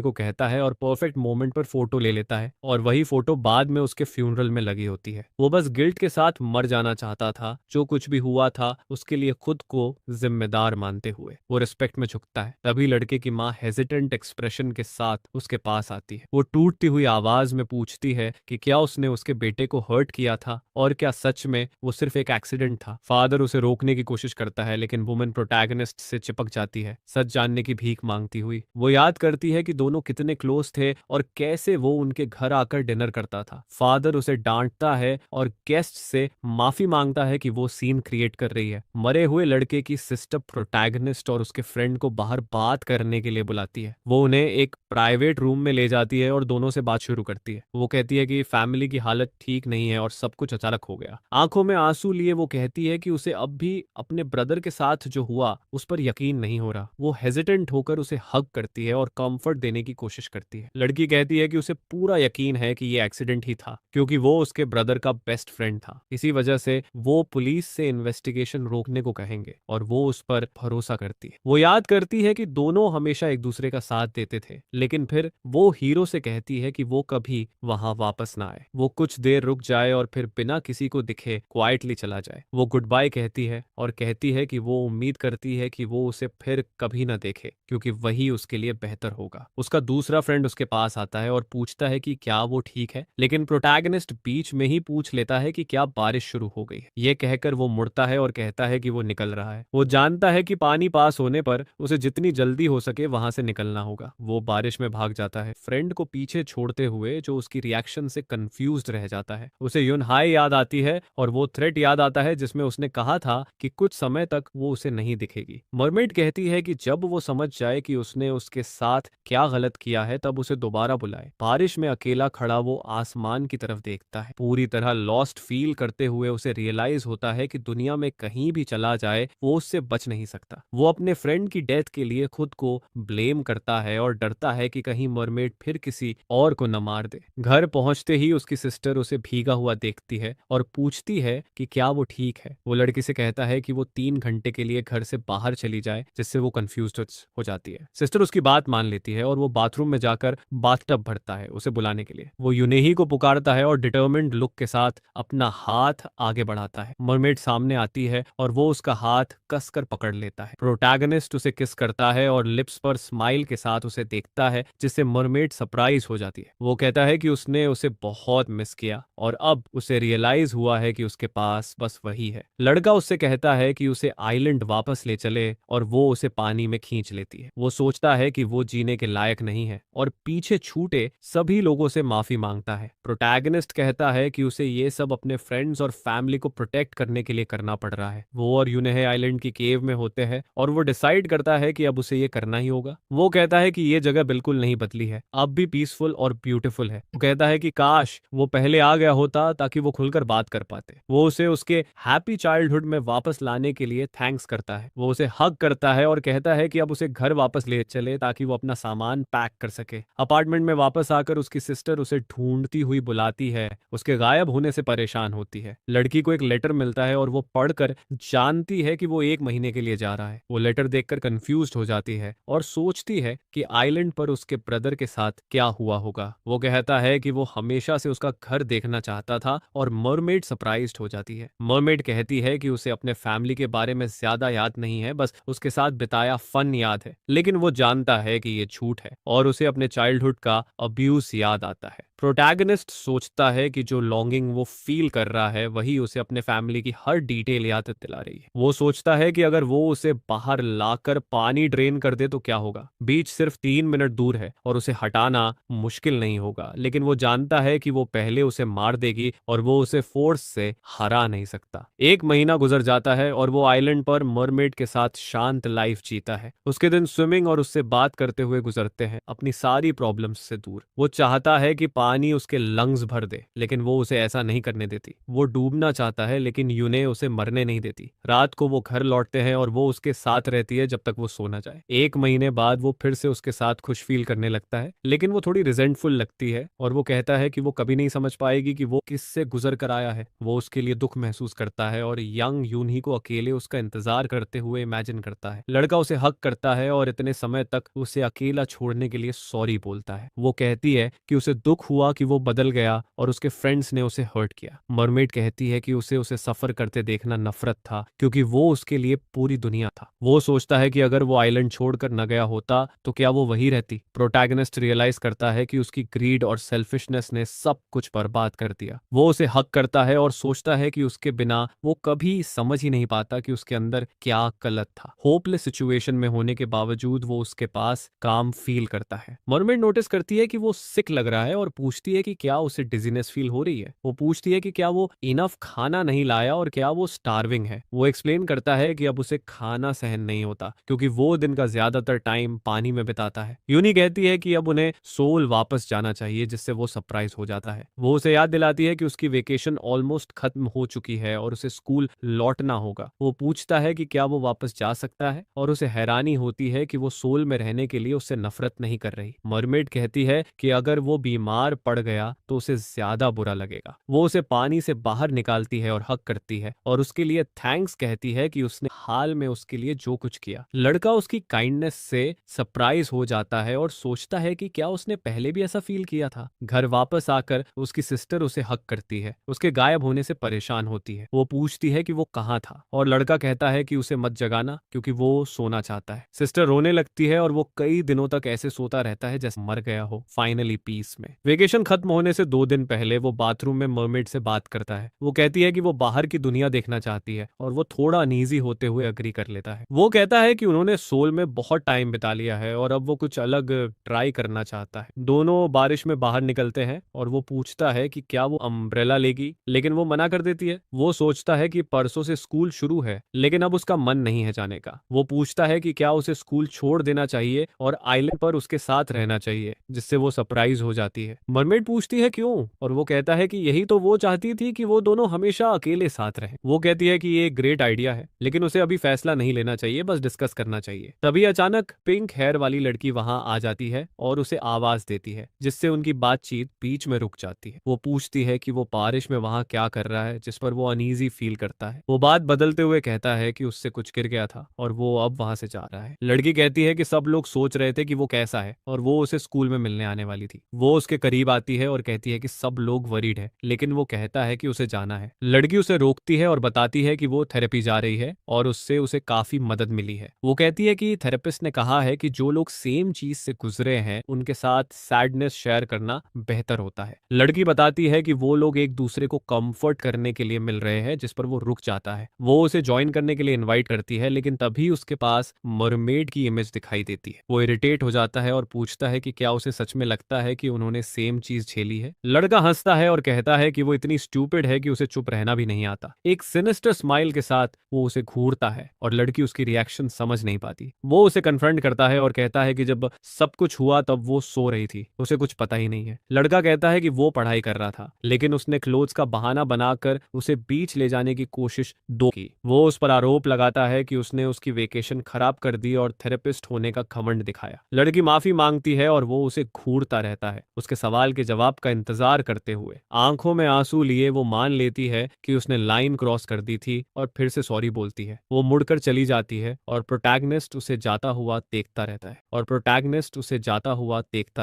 को कहता है और परफेक्ट मोमेंट पर फोटो ले लेता है और वही फोटो बाद में उसके फ्यूनरल में लगी होती है। वो बस गिल्ट के साथ मर जाना चाहता था। जो कुछ भी हुआ था उसके लिए खुद को जिम्मेदार मानते हुए वो रिस्पेक्ट में झुकता है। तभी लड़के की माँ हेजिटेंट एक्सप्रेशन के साथ उसके पास आती है। वो टूटती हुई आवाज में पूछती है कि क्या उसने उसके बेटे को हर्ट किया था और क्या सच में वो सिर्फ एक एक्सीडेंट था। फादर उसे रोकने की कोशिश करता है, लेकिन वुमेन प्रोटैगनिस्ट से चिपक जाती है, सच जानने की भीख मांगती हुई। वो याद करती है कि दोनों कितने क्लोज थे और कैसे वो उनके घर आकर डिनर करता था। फादर उसे डांटता है और गेस्ट से माफी मांगता है कि वो सीन क्रिएट कर रही है। मरे हुए लड़के की सिस्टर प्रोटैगनिस्ट और उसके फ्रेंड को बाहर बात करने के लिए बुलाती है। वो उन्हें एक प्राइवेट रूम में ले जाती है और दोनों से बात शुरू करती है। वो कहती है कि फैमिली की हालत ठीक नहीं है और सब कुछ अचानक हो गया। आंखों में आंसू लिए वो कहती है कि उसे अब भी अपने ब्रदर के साथ जो हुआ उस पर यकीन नहीं हो रहा। वो हेजिटेंट होकर उसे हग करती है और कंफर्ट देने की कोशिश करती है। लड़की कहती है कि उसे पूरा यकीन है कि ये एक्सीडेंट ही था, क्योंकि वो उसके ब्रदर का बेस्ट फ्रेंड था। इसी वजह से वो पुलिस से इन्वेस्टिगेशन रोकने को कहेंगे और वो उस पर भरोसा करती है। वो याद करती है कि दोनों हमेशा एक दूसरे का साथ देते थे, लेकिन फिर वो हीरो से कहती है कि वो कभी वहां वापस ना आए। वो कुछ देर रुक जाए और फिर बिना किसी को दिखे क्वाइटली चला जाए। वो गुड बाय कहती है और कहती है कि वो उम्मीद करती है कि वो उसे फिर कभी ना देखे, क्योंकि वही उसके लिए बेहतर होगा। उसका दूसरा फ्रेंड उसके पास आता है और पूछता है कि क्या वो ठीक है, लेकिन प्रोटैगनिस्ट बीच में ही पूछ लेता है कि क्या बारिश शुरू हो गई है। ये कहकर वो मुड़ता है और कहता है कि वो निकल रहा है। वो जानता है कि पानी पास होने पर उसे जितनी जल्दी हो सके वहां से निकलना होगा। वो बारिश में भाग जाता है, फ्रेंड को पीछे छोड़ते हुए, जो उसकी रिएक्शन से कंफ्यूज्ड रह जाता है। उसे यूनहाई याद आती है और वो थ्रेट याद आता है जिसमें उसने कहा था कि कुछ समय तक वो उसे नहीं दिखेगी। मरमेड कहती है कि जब वो समझ जाए कि उसने उसके साथ क्या गलत किया है तब उसे दोबारा बुलाए। बारिश में अकेला खड़ा वो आसमान की तरफ देखता है, पूरी तरह लॉस्ट फील करते हुए उसे रियलाइज होता है कि दुनिया में कहीं भी चला जाए वो उससे बच नहीं सकता। वो अपने फ्रेंड की डेथ के लिए खुद को ब्लेम करता है और डरता है कि कहीं मरमेड फिर किसी और को न मार दे। घर पहुंचते ही उसकी सिस्टर उसे भीगा हुआ देखती है और पूछती है कि क्या वो ठीक है। वो लड़की से कहता है कि वो 3 घंटे के लिए घर से बाहर चली जाए, जिससे वो कंफ्यूज्ड हो जाती है। सिस्टर उसकी बात मान लेती है और वो बाथरूम में जाकर बाथटब भरता है उसे बुलाने के लिए। वो यूनेही को पुकारता है और डिटर्मिन्ड लुक के साथ अपना हाथ आगे बढ़ाता है। मरमेड सामने आती है और वो उसका हाथ कसकर पकड़ लेता है। प्रोटैगनिस्ट उसे किस करता है और लिप्स पर स्माइल के साथ उसे देखता है, जिससे मरमेड सरप्राइज हो जाती है। वो कहता है कि उसने उसे बहुत मिस किया और अब उसे रियलाइज हुआ है कि उसके पास बस वही है। लड़का उससे कहता है कि उसे आइलैंड वापस ले चले और वो उसे पानी में खींच लेती है। वो सोचता है कि वो जीने के लायक नहीं है और पीछे छूटे सभी लोगों से माफी मांगता है। प्रोटैगनिस्ट कहता है कि उसे ये सब अपने फ्रेंड्स और फैमिली को प्रोटेक्ट करने के लिए करना पड़ रहा है। वो और यूनेहे आइलैंड की केव में होते हैं और वो डिसाइड करता है कि अब उसे ये करना ही होगा। वो कहता है कि ये जगह बिल्कुल नहीं बदली है, अब भी पीसफुल और ब्यूटीफुल है। वो कहता है कि काश वो पहले आ गया होता ताकि वो खुलकर बात कर पाते। वो उसे उसके हैप्पी चाइल्डहुड में वापस लाने के लिए थैंक्स करता है। वो उसे हग करता है और कहता है कि अब उसे घर वापस ले चले ताकि वो अपना सामान पैक कर सके। अपार्टमेंट में वापस आकर उसकी सिस्टर उसे ढूंढती हुई बुलाती है, उसके गायब होने से परेशान होती है। लड़की को एक लेटर मिलता है और वो पढ़कर जानती है कि वो 1 महीने के लिए जा रहा है। वो लेटर देखकर कंफ्यूज्ड हो जाती है और सोचती है कि आइलैंड पर उसके ब्रदर के साथ क्या हुआ होगा। वो कहता है कि वो हमेशा से उसका घर देखना चाहता था और मरमेड सरप्राइज्ड हो जाती है। मरमेड कहती है कि उसे अपने फैमिली के बारे में ज्यादा याद नहीं है, बस उसके साथ बिताया फन याद है, लेकिन वो जानता है कि ये झूठ है और उसे अपने चाइल्डहुड का अब्यूज याद आता है। प्रोटैगनिस्ट सोचता है कि जो लॉन्गिंग वो फील कर रहा है वही उसे अपने फैमिली की हर डिटेल याद दिला रही है। वो सोचता है कि अगर वो उसे बाहर लाकर पानी ड्रेन कर दे तो क्या होगा। बीच सिर्फ 3 मिनट दूर है और उसे हटाना मुश्किल नहीं होगा, लेकिन वो जानता है कि वो पहले उसे मार देगी और वो उसे फोर्स से हरा नहीं सकता। 1 महीना गुजर जाता है और वो आइलैंड पर मरमेड के साथ शांत लाइफ जीता है। उसके दिन स्विमिंग और उससे बात करते हुए गुजरते हैं, अपनी सारी प्रॉब्लम्स से दूर। वो चाहता है कि पानी उसके लंग्स भर दे, लेकिन वो उसे ऐसा नहीं करने देती। वो डूबना चाहता है, लेकिन यूने उसे मरने नहीं देती। रात को वो घर लौटते हैं और वो उसके साथ रहती है जब तक वो सो ना जाए। 1 महीने बाद वो फिर से उसके साथ खुश फील करने लगता है, लेकिन वो थोड़ी रिजेंटफुल लगती है और वो कहता है कि वो कभी नहीं समझ पाएगी कि वो किससे गुजर कर आया है। वो उसके लिए दुख महसूस करता है और यंग यूनही को अकेले उसका इंतजार करते हुए इमेजिन करता है। लड़का उसे हक करता है और इतने समय तक उसे अकेला छोड़ने के लिए सॉरी बोलता है। वो कहती है कि उसे दुख हुआ कि वो बदल गया और उसके फ्रेंड्स ने उसे हर्ट किया। मरमेड कहती है कि उसे सफर करते देखना नफरत था, क्योंकि वो उसके लिए पूरी दुनिया था। वो सोचता है कि अगर वो आइलैंड छोड़कर न गया होता तो क्या वो वही रहती। प्रोटैगनिस्ट रियलाइज करता है कि उसकी ग्रीड और सेल्फिशनेस ने सब कुछ बर्बाद कर दिया। वो उसे हक करता है और सोचता है कि उसके बिना वो कभी समझ ही नहीं पाता कि उसके अंदर क्या गलत था। होपलेस सिचुएशन में होने के बावजूद वो उसके पास काम फील करता है। मरमेड नोटिस करती है कि वो सिक लग रहा है और पूछती है कि क्या उसे डिजीनेस फील हो रही है। वो पूछती है कि क्या वो इनफ खाना नहीं लाया और क्या वो स्टार्विंग है। वो एक्सप्लेन करता है कि अब उसे खाना सहन नहीं होता, क्योंकि वो दिन का ज्यादातर टाइम पानी में बिताता है। यूनी कहती है कि अब उन्हें सोल वापस जाना चाहिए, जिससे वो सरप्राइज हो जाता है। वो उसे याद दिलाती है कि उसकी वेकेशन ऑलमोस्ट खत्म हो चुकी है और उसे स्कूल लौटना होगा। वो पूछता है कि क्या वो वापस जा सकता है और उसे हैरानी होती है कि वो सोल में रहने के लिए उससे नफरत नहीं कर रही। मरमेड कहती है कि अगर वो बीमार पड़ गया तो उसे ज्यादा बुरा लगेगा। वो उसे पानी से बाहर निकालती है और हक करती है और उसके लिए थैंक्स कहती है कि उसने हाल में उसके लिए जो कुछ किया। लड़का उसकी काइंडनेस से सरप्राइज हो जाता है और सोचता है कि क्या उसने पहले भी ऐसा फील किया था। घर वापस आकर उसकी सिस्टर उसे हक करती है, उसके गायब होने से परेशान होती है। वो पूछती है कि वो कहाँ था और लड़का कहता है कि उसे मत जगाना, क्योंकि वो सोना चाहता है। सिस्टर रोने लगती है और वो कई दिनों तक ऐसे सोता रहता है जैसे मर गया हो। फाइनली पीस में। वेकेशन खत्म होने से 2 दिन पहले वो बाथरूम में मरमेड से बात करता है। वो कहती है कि वो बाहर की दुनिया देखना चाहती है और वो थोड़ा अनईजी होते हुए अग्री कर लेता है। वो कहता है कि उन्होंने सोल में बहुत टाइम बिता लिया है और अब वो कुछ अलग ट्राई करना चाहता है। दोनों बारिश में बाहर निकलते हैं और वो पूछता है कि क्या वो अम्ब्रेला लेगी, लेकिन वो मना कर देती है। वो सोचता है कि परसों से स्कूल शुरू है, लेकिन अब उसका मन नहीं है जाने का। वो पूछता है कि क्या उसे स्कूल छोड़ देना चाहिए और आइलैंड पर उसके साथ रहना चाहिए, जिससे वो सरप्राइज हो जाती है। मरमेड पूछती है क्यों, और वो कहता है कि यही तो वो चाहती थी कि वो दोनों हमेशा अकेले साथ रहें। वो कहती है कि ये एक ग्रेट आइडिया है, लेकिन उसे अभी फैसला नहीं लेना चाहिए, बस डिस्कस करना चाहिए। तभी अचानक पिंक हेयर वाली लड़की वहां आ जाती है और उसे आवाज देती है, जिससे उनकी बातचीत बीच में रुक जाती है। वो पूछती है कि वो बारिश में वहां क्या कर रहा है, जिस पर वो अनईजी फील करता है। वो बात बदलते हुए कहता है कि उससे कुछ गिर गया था और वो अब वहां से जा रहा है। लड़की कहती है कि सब लोग सोच रहे थे कि वो कैसा है और वो उसे स्कूल में मिलने आने वाली थी। वो उसके करीब आती है और कहती है कि सब लोग वरीड है, लेकिन वो कहता है कि उसे जाना है। लड़की उसे रोकती है और बताती है कि वो थेरेपी जा रही है और उससे उसे काफी मदद मिली है। वो कहती है कि थेरेपिस्ट ने कहा है कि जो लोग सेम चीज से गुजरे हैं उनके साथ सैडनेस शेयर करना बेहतर होता है। लड़की बताती है कि वो लोग एक दूसरे को कंफर्ट करने के लिए मिल रहे हैं, जिस पर वो रुक जाता है। वो उसे ज्वाइन करने के लिए इनवाइट करती है, लेकिन तभी उसके पास मरमेड की इमेज दिखाई देती है। वो इरिटेट हो जाता है और पूछता है कि क्या उसे सच में लगता है कि उन्होंने सेम चीज झेली है। लड़का हंसता है और कहता है कि वो इतनी स्टूपिड है कि उसे चुप रहना भी नहीं आता। एक सिनिस्टर स्माइल के साथ वो उसे घूरता है और लड़की उसकी रिएक्शन समझ नहीं पाती। वो उसे कन्फ्रंट करता है और कहता है कि जब सब कुछ हुआ तब वो सो रही थी, उसे कुछ पता ही नहीं है। लड़का कहता है कि वो पढ़ाई कर रहा था, लेकिन उसने क्लोथ्स का बहाना बनाकर उसे बीच ले जाने की कोशिश की। वो उस पर आरोप लगाता है कि उसने उसकी वेकेशन खराब कर दी और थेरेपिस्ट होने का घमंड दिखाया। लड़की माफी मांगती है और वो उसे घूरता रहता है, उसके सवाल के जवाब का इंतजार करते हुए। आंखों में आंसू लिए वो मान लेती है कि उसने लाइन क्रॉस कर दी थी और फिर से सॉरी बोलती है। वो मुड़कर चली जाती है और प्रोटैगनिस्ट उसे जाता हुआ देखता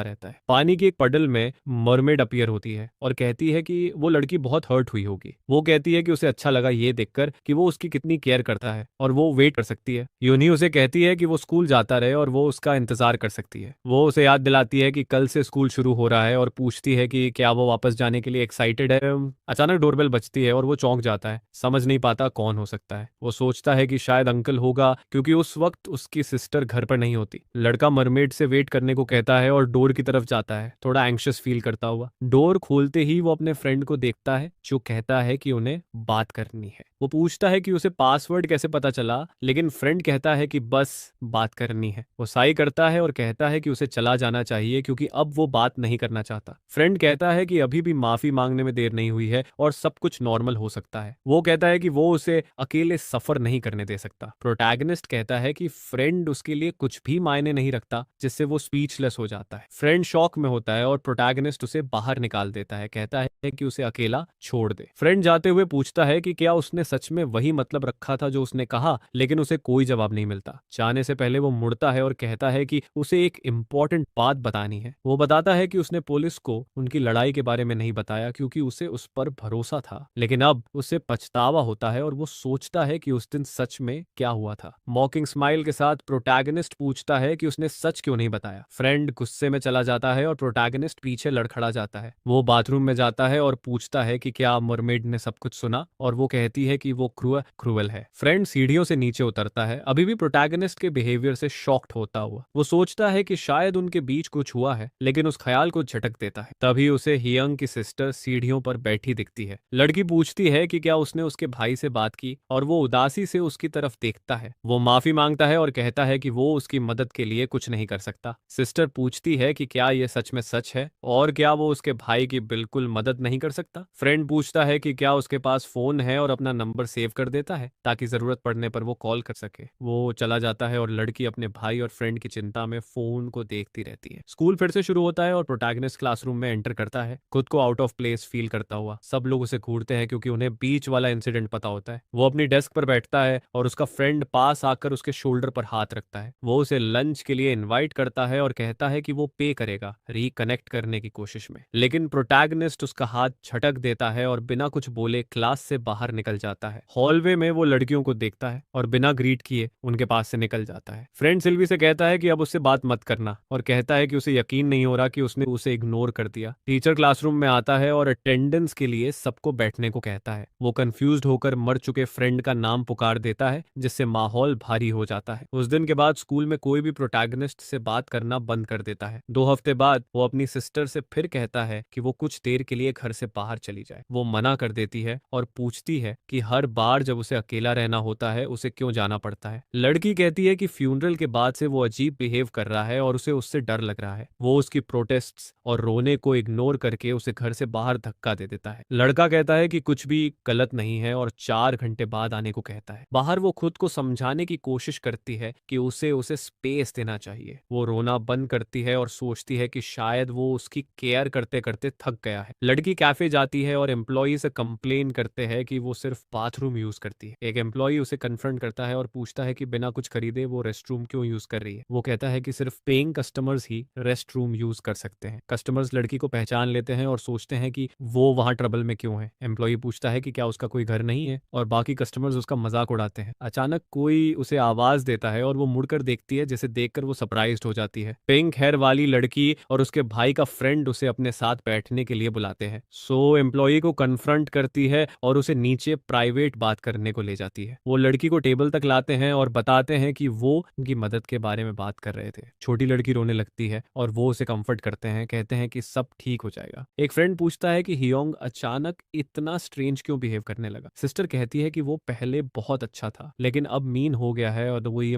रहता है। पानी की एक पडल में मरमेड अपीयर होती है और कहती है कि वो लड़की बहुत हर्ट हुई होगी। वो कहती है कि उसे अच्छा लगा ये देखकर कि वो उसकी कितनी केयर करता है और वो वेट कर सकती है। यूनी उसे कहती है कि वो स्कूल जाता रहे और वो उसका इंतजार कर सकती है। वो उसे याद दिलाती है कि कल से स्कूल शुरू हो रहा है और पूछती है कि क्या वो वापस जाने के लिए एक्साइटेड है। अचानक डोरबेल बजती है और वो चौंक जाता है, समझ नहीं पाता कौन हो सकता है। वो सोचता है कि शायद अंकल होगा, क्योंकि उस वक्त उसकी सिस्टर घर पर नहीं होती। लड़का मरमेड से वेट करने को कहता है और डोर की तरफ जाता है, थोड़ा एंग्शियस फील करता हुआ। डोर खोलते ही वो अपने फ्रेंड को देखता है, जो कहता है कि उन्हें बात करनी है। वो पूछता है कि उसे पासवर्ड कैसे पता चला, लेकिन फ्रेंड कहता है कि बस बात करनी है। वो साई करता है और कहता है कि उसे चला जाना चाहिए, क्योंकि अब वो बात नहीं करना चाहता। फ्रेंड कहता है कि अभी भी माफी मांगने में देर नहीं हुई है और सब कुछ नॉर्मल हो सकता है। वो कहता है कि वो उसे अकेले सफर नहीं करने दे सकता। प्रोटैगनिस्ट कहता है कि फ्रेंड उसके लिए कुछ भी मायने नहीं रखता, जिससे वो स्पीचलेस हो जाता है। फ्रेंड शॉक में होता है और प्रोटैगनिस्ट उसे बाहर निकाल देता है, कहता है कि उसे अकेला छोड़ दे। फ्रेंड जाते हुए पूछता है कि क्या उसने सच में वही मतलब रखा था जो उसने कहा, लेकिन उसे कोई जवाब नहीं मिलता। जाने से पहले वो मुड़ता है और कहता है कि उसे एक इम्पोर्टेंट बात बतानी है। वो बताता है कि उसने पुलिस को उनकी लड़ाई के बारे में नहीं बताया, क्योंकि उसे उस पर भरोसा था, लेकिन अब उसे पछतावा होता है और वो सोचता है कि उस दिन सच में क्या हुआ था। मॉकिंग स्माइल के साथ प्रोटैगनिस्ट पूछता है कि उसने सच क्यों नहीं बताया। फ्रेंड गुस्से में चला जाता है और प्रोटैगनिस्ट पीछे लड़खड़ा जाता है। वो बाथरूम में जाता है और पूछता है कि क्या मरमेड ने सब कुछ सुना, और वो कहती है कि वो क्रूअल है। फ्रेंड सीढ़ियों से नीचे उतरता है, अभी भी प्रोटैगनिस्ट के बिहेवियर से शॉक्ड होता हुआ। वो सोचता है कि शायद उनके बीच कुछ हुआ है, लेकिन उस ख्याल को झटक देता है। तभी उसे हियंग की सिस्टर सीढ़ियों पर बैठी दिखती है। लड़की पूछती है कि क्या उसने उसके भाई से बात की, और वो उदासी से उसकी तरफ देखता है। वो माफी मांगता है और कहता है कि वो उसकी मदद के लिए कुछ नहीं कर सकता। सिस्टर पूछती है कि क्या ये सच में सच है, और क्या वो उसके भाई की बिल्कुल मदद नहीं कर सकता। फ्रेंड पूछता है कि क्या उसके पास फोन है और अपना नंबर सेव कर देता है, ताकि जरूरत पड़ने पर वो कॉल कर सके। वो चला जाता है और लड़की अपने भाई और फ्रेंड की चिंता में फोन को देखती रहती है। स्कूल फिर से शुरू होता है और प्रोटैगनिस्ट क्लासरूम में एंटर करता है, खुद को आउट ऑफ प्लेस फील करता हुआ। सब लोग उसे घूरते हैं, क्योंकि उन्हें बीच वाला इंसिडेंट पता होता है। वो अपनी डेस्क पर बैठता है और उसका फ्रेंड पास आकर उसके शोल्डर पर हाथ रखता है। वो उसे लंच के लिए इनवाइट करता है और कहता है कि वो पे करेगा रिकनेक्ट करने की कोशिश में, लेकिन प्रोटैगनिस्ट उसका हाथ झटक देता है और बिना कुछ बोले क्लास से बाहर निकल जाता है। हॉलवे में वो लड़कियों को देखता है और बिना ग्रीट किए उनके पास से निकल जाता है। फ्रेंड सिल्वी से कहता है कि अब उससे बात मत करना, और कहता है कि उसे यकीन नहीं हो रहा कि उसने उसे इग्नोर कर दिया। टीचर क्लासरूम में आता है और अटेंडेंस के लिए सबको बैठने को कहता है। वो कंफ्यूज्ड होकर मर चुके फ्रेंड का नाम पुकार देता है, जिससे माहौल भारी हो जाता है। उस दिन के बाद स्कूल में कोई भी प्रोटैगनिस्ट से बात करना बंद कर देता है। 2 हफ्ते बाद वो अपनी सिस्टर से फिर कहता है कि वो कुछ देर के लिए घर से बाहर चली जाए। वो मना कर देती है और पूछती है कि हर बार जब उसे अकेला रहना होता है उसे क्यों जाना पड़ता है। लड़की कहती है कि फ्यूनरल के बाद से वो अजीब बिहेव कर रहा है और उसे उससे डर लग रहा है। वो उसकी प्रोटेस्ट्स और रोने को इग्नोर करके उसे घर से बाहर धक्का दे देता है। लड़का कहता है कि कुछ भी गलत नहीं है और 4 घंटे बाद आने को कहता है। बाहर वो खुद को समझाने की कोशिश करती है कि उसे स्पेस देना चाहिए। वो रोना बंद करती है और सोचती है कि शायद वो उसकी केयर करते करते थक गया है। लड़की कैफे जाती है और एम्प्लॉई से कंप्लेन करते हैं कि वो सिर्फ बाथरूम यूज करती है। एक एम्प्लॉई उसे कन्फ्रंट करता है और पूछता है कि बिना कुछ खरीदे वो रेस्ट रूम क्यों यूज कर रही है। वो कहता है कि सिर्फ पेइंग कस्टमर्स ही रेस्ट रूम यूज कर सकते हैं। कस्टमर्स लड़की को पहचान लेते हैं और सोचते हैं कि वो वहां ट्रबल में क्यों है। एम्प्लॉई पूछता है कि क्या उसका कोई घर नहीं है, और बाकी कस्टमर्स उसका मजाक उड़ाते हैं। अचानक कोई उसे आवाज देता है और वो मुड़कर देखती है, जिसे देखकर वो सरप्राइज्ड हो जाती है। पिंक हेयर वाली लड़की और उसके भाई का फ्रेंड उसे अपने साथ बैठने के लिए बुलाते हैं। सो एम्प्लॉई को कन्फ्रंट करती है और उसे नीचे प्राइवेट बात करने को ले जाती है। वो लड़की को टेबल तक लाते हैं और बताते हैं कि वो उनकी मदद के बारे में बात कर रहे थे। छोटी लड़की रोने लगती है और वो उसे कंफर्ट करते हैं, कहते हैं कि सब ठीक हो जाएगा। एक फ्रेंड पूछता है कि हियोंग अचानक इतना स्ट्रेंज क्यों बिहेव करने लगा। सिस्टर कहती है कि वो पहले बहुत अच्छा था, लेकिन अब मीन हो गया है, और वो ये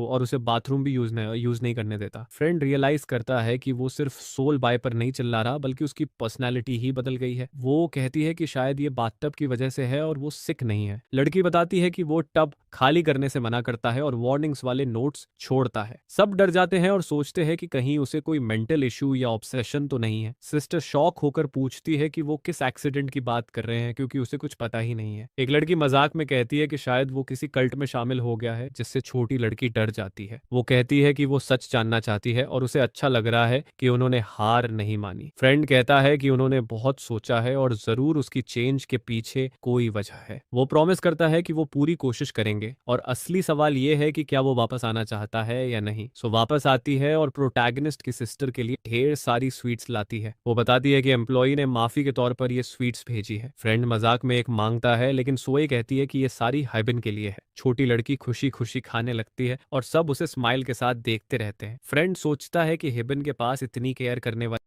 और उसे बाथरूम भी यूज नहीं करने देता। फ्रेंड रियलाइज करता है कि वो सिर्फ सोल बाय पर नहीं चिल्ला रहा, बल्कि उसकी पर्सनैलिटी ही बदल गई है। वो कहती है कि शायद ये बाथटब की वजह से है और वो सिक नहीं है। लड़की बताती है कि वो टब खाली करने से मना करता है और वार्निंग्स वाले नोट्स छोड़ता है। सब डर जाते हैं और सोचते हैं कि कहीं उसे कोई मेंटल इशू या ऑब्सेशन तो नहीं है। सिस्टर शॉक होकर पूछती है कि वो किस एक्सीडेंट की बात कर रहे हैं, क्योंकि उसे कुछ पता ही नहीं है। एक लड़की मजाक में कहती है कि शायद वो किसी कल्ट में शामिल हो गया है, जिससे छोटी लड़की डर जाती है। वो कहती है कि वो सच जानना चाहती है और उसे अच्छा लग रहा है कि उन्होंने हार नहीं मानी। फ्रेंड कहता है कि उन्होंने बहुत सोचा है और जरूर उसकी चेंज के पीछे कोई वजह है। वो प्रॉमिस करता है कि वो पूरी कोशिश करेंगे, और असली सवाल ये है कि क्या वो वापस आना चाहता है या नहीं। सो वापस आती है और प्रोटैगनिस्ट की सिस्टर के लिए ढेर सारी स्वीट्स लाती है। वो बताती है कि एम्प्लॉई ने माफी के तौर पर ये स्वीट्स भेजी है। फ्रेंड मजाक में एक मांगता है, लेकिन सोए कहती है कि ये सारी हाइबिन के लिए है। छोटी लड़की खुशी खुशी खाने लगती है और सब उसे स्माइल के साथ देखते रहते हैं। फ्रेंड सोचता है कि हिबिन के पास इतनी केयर करने वाली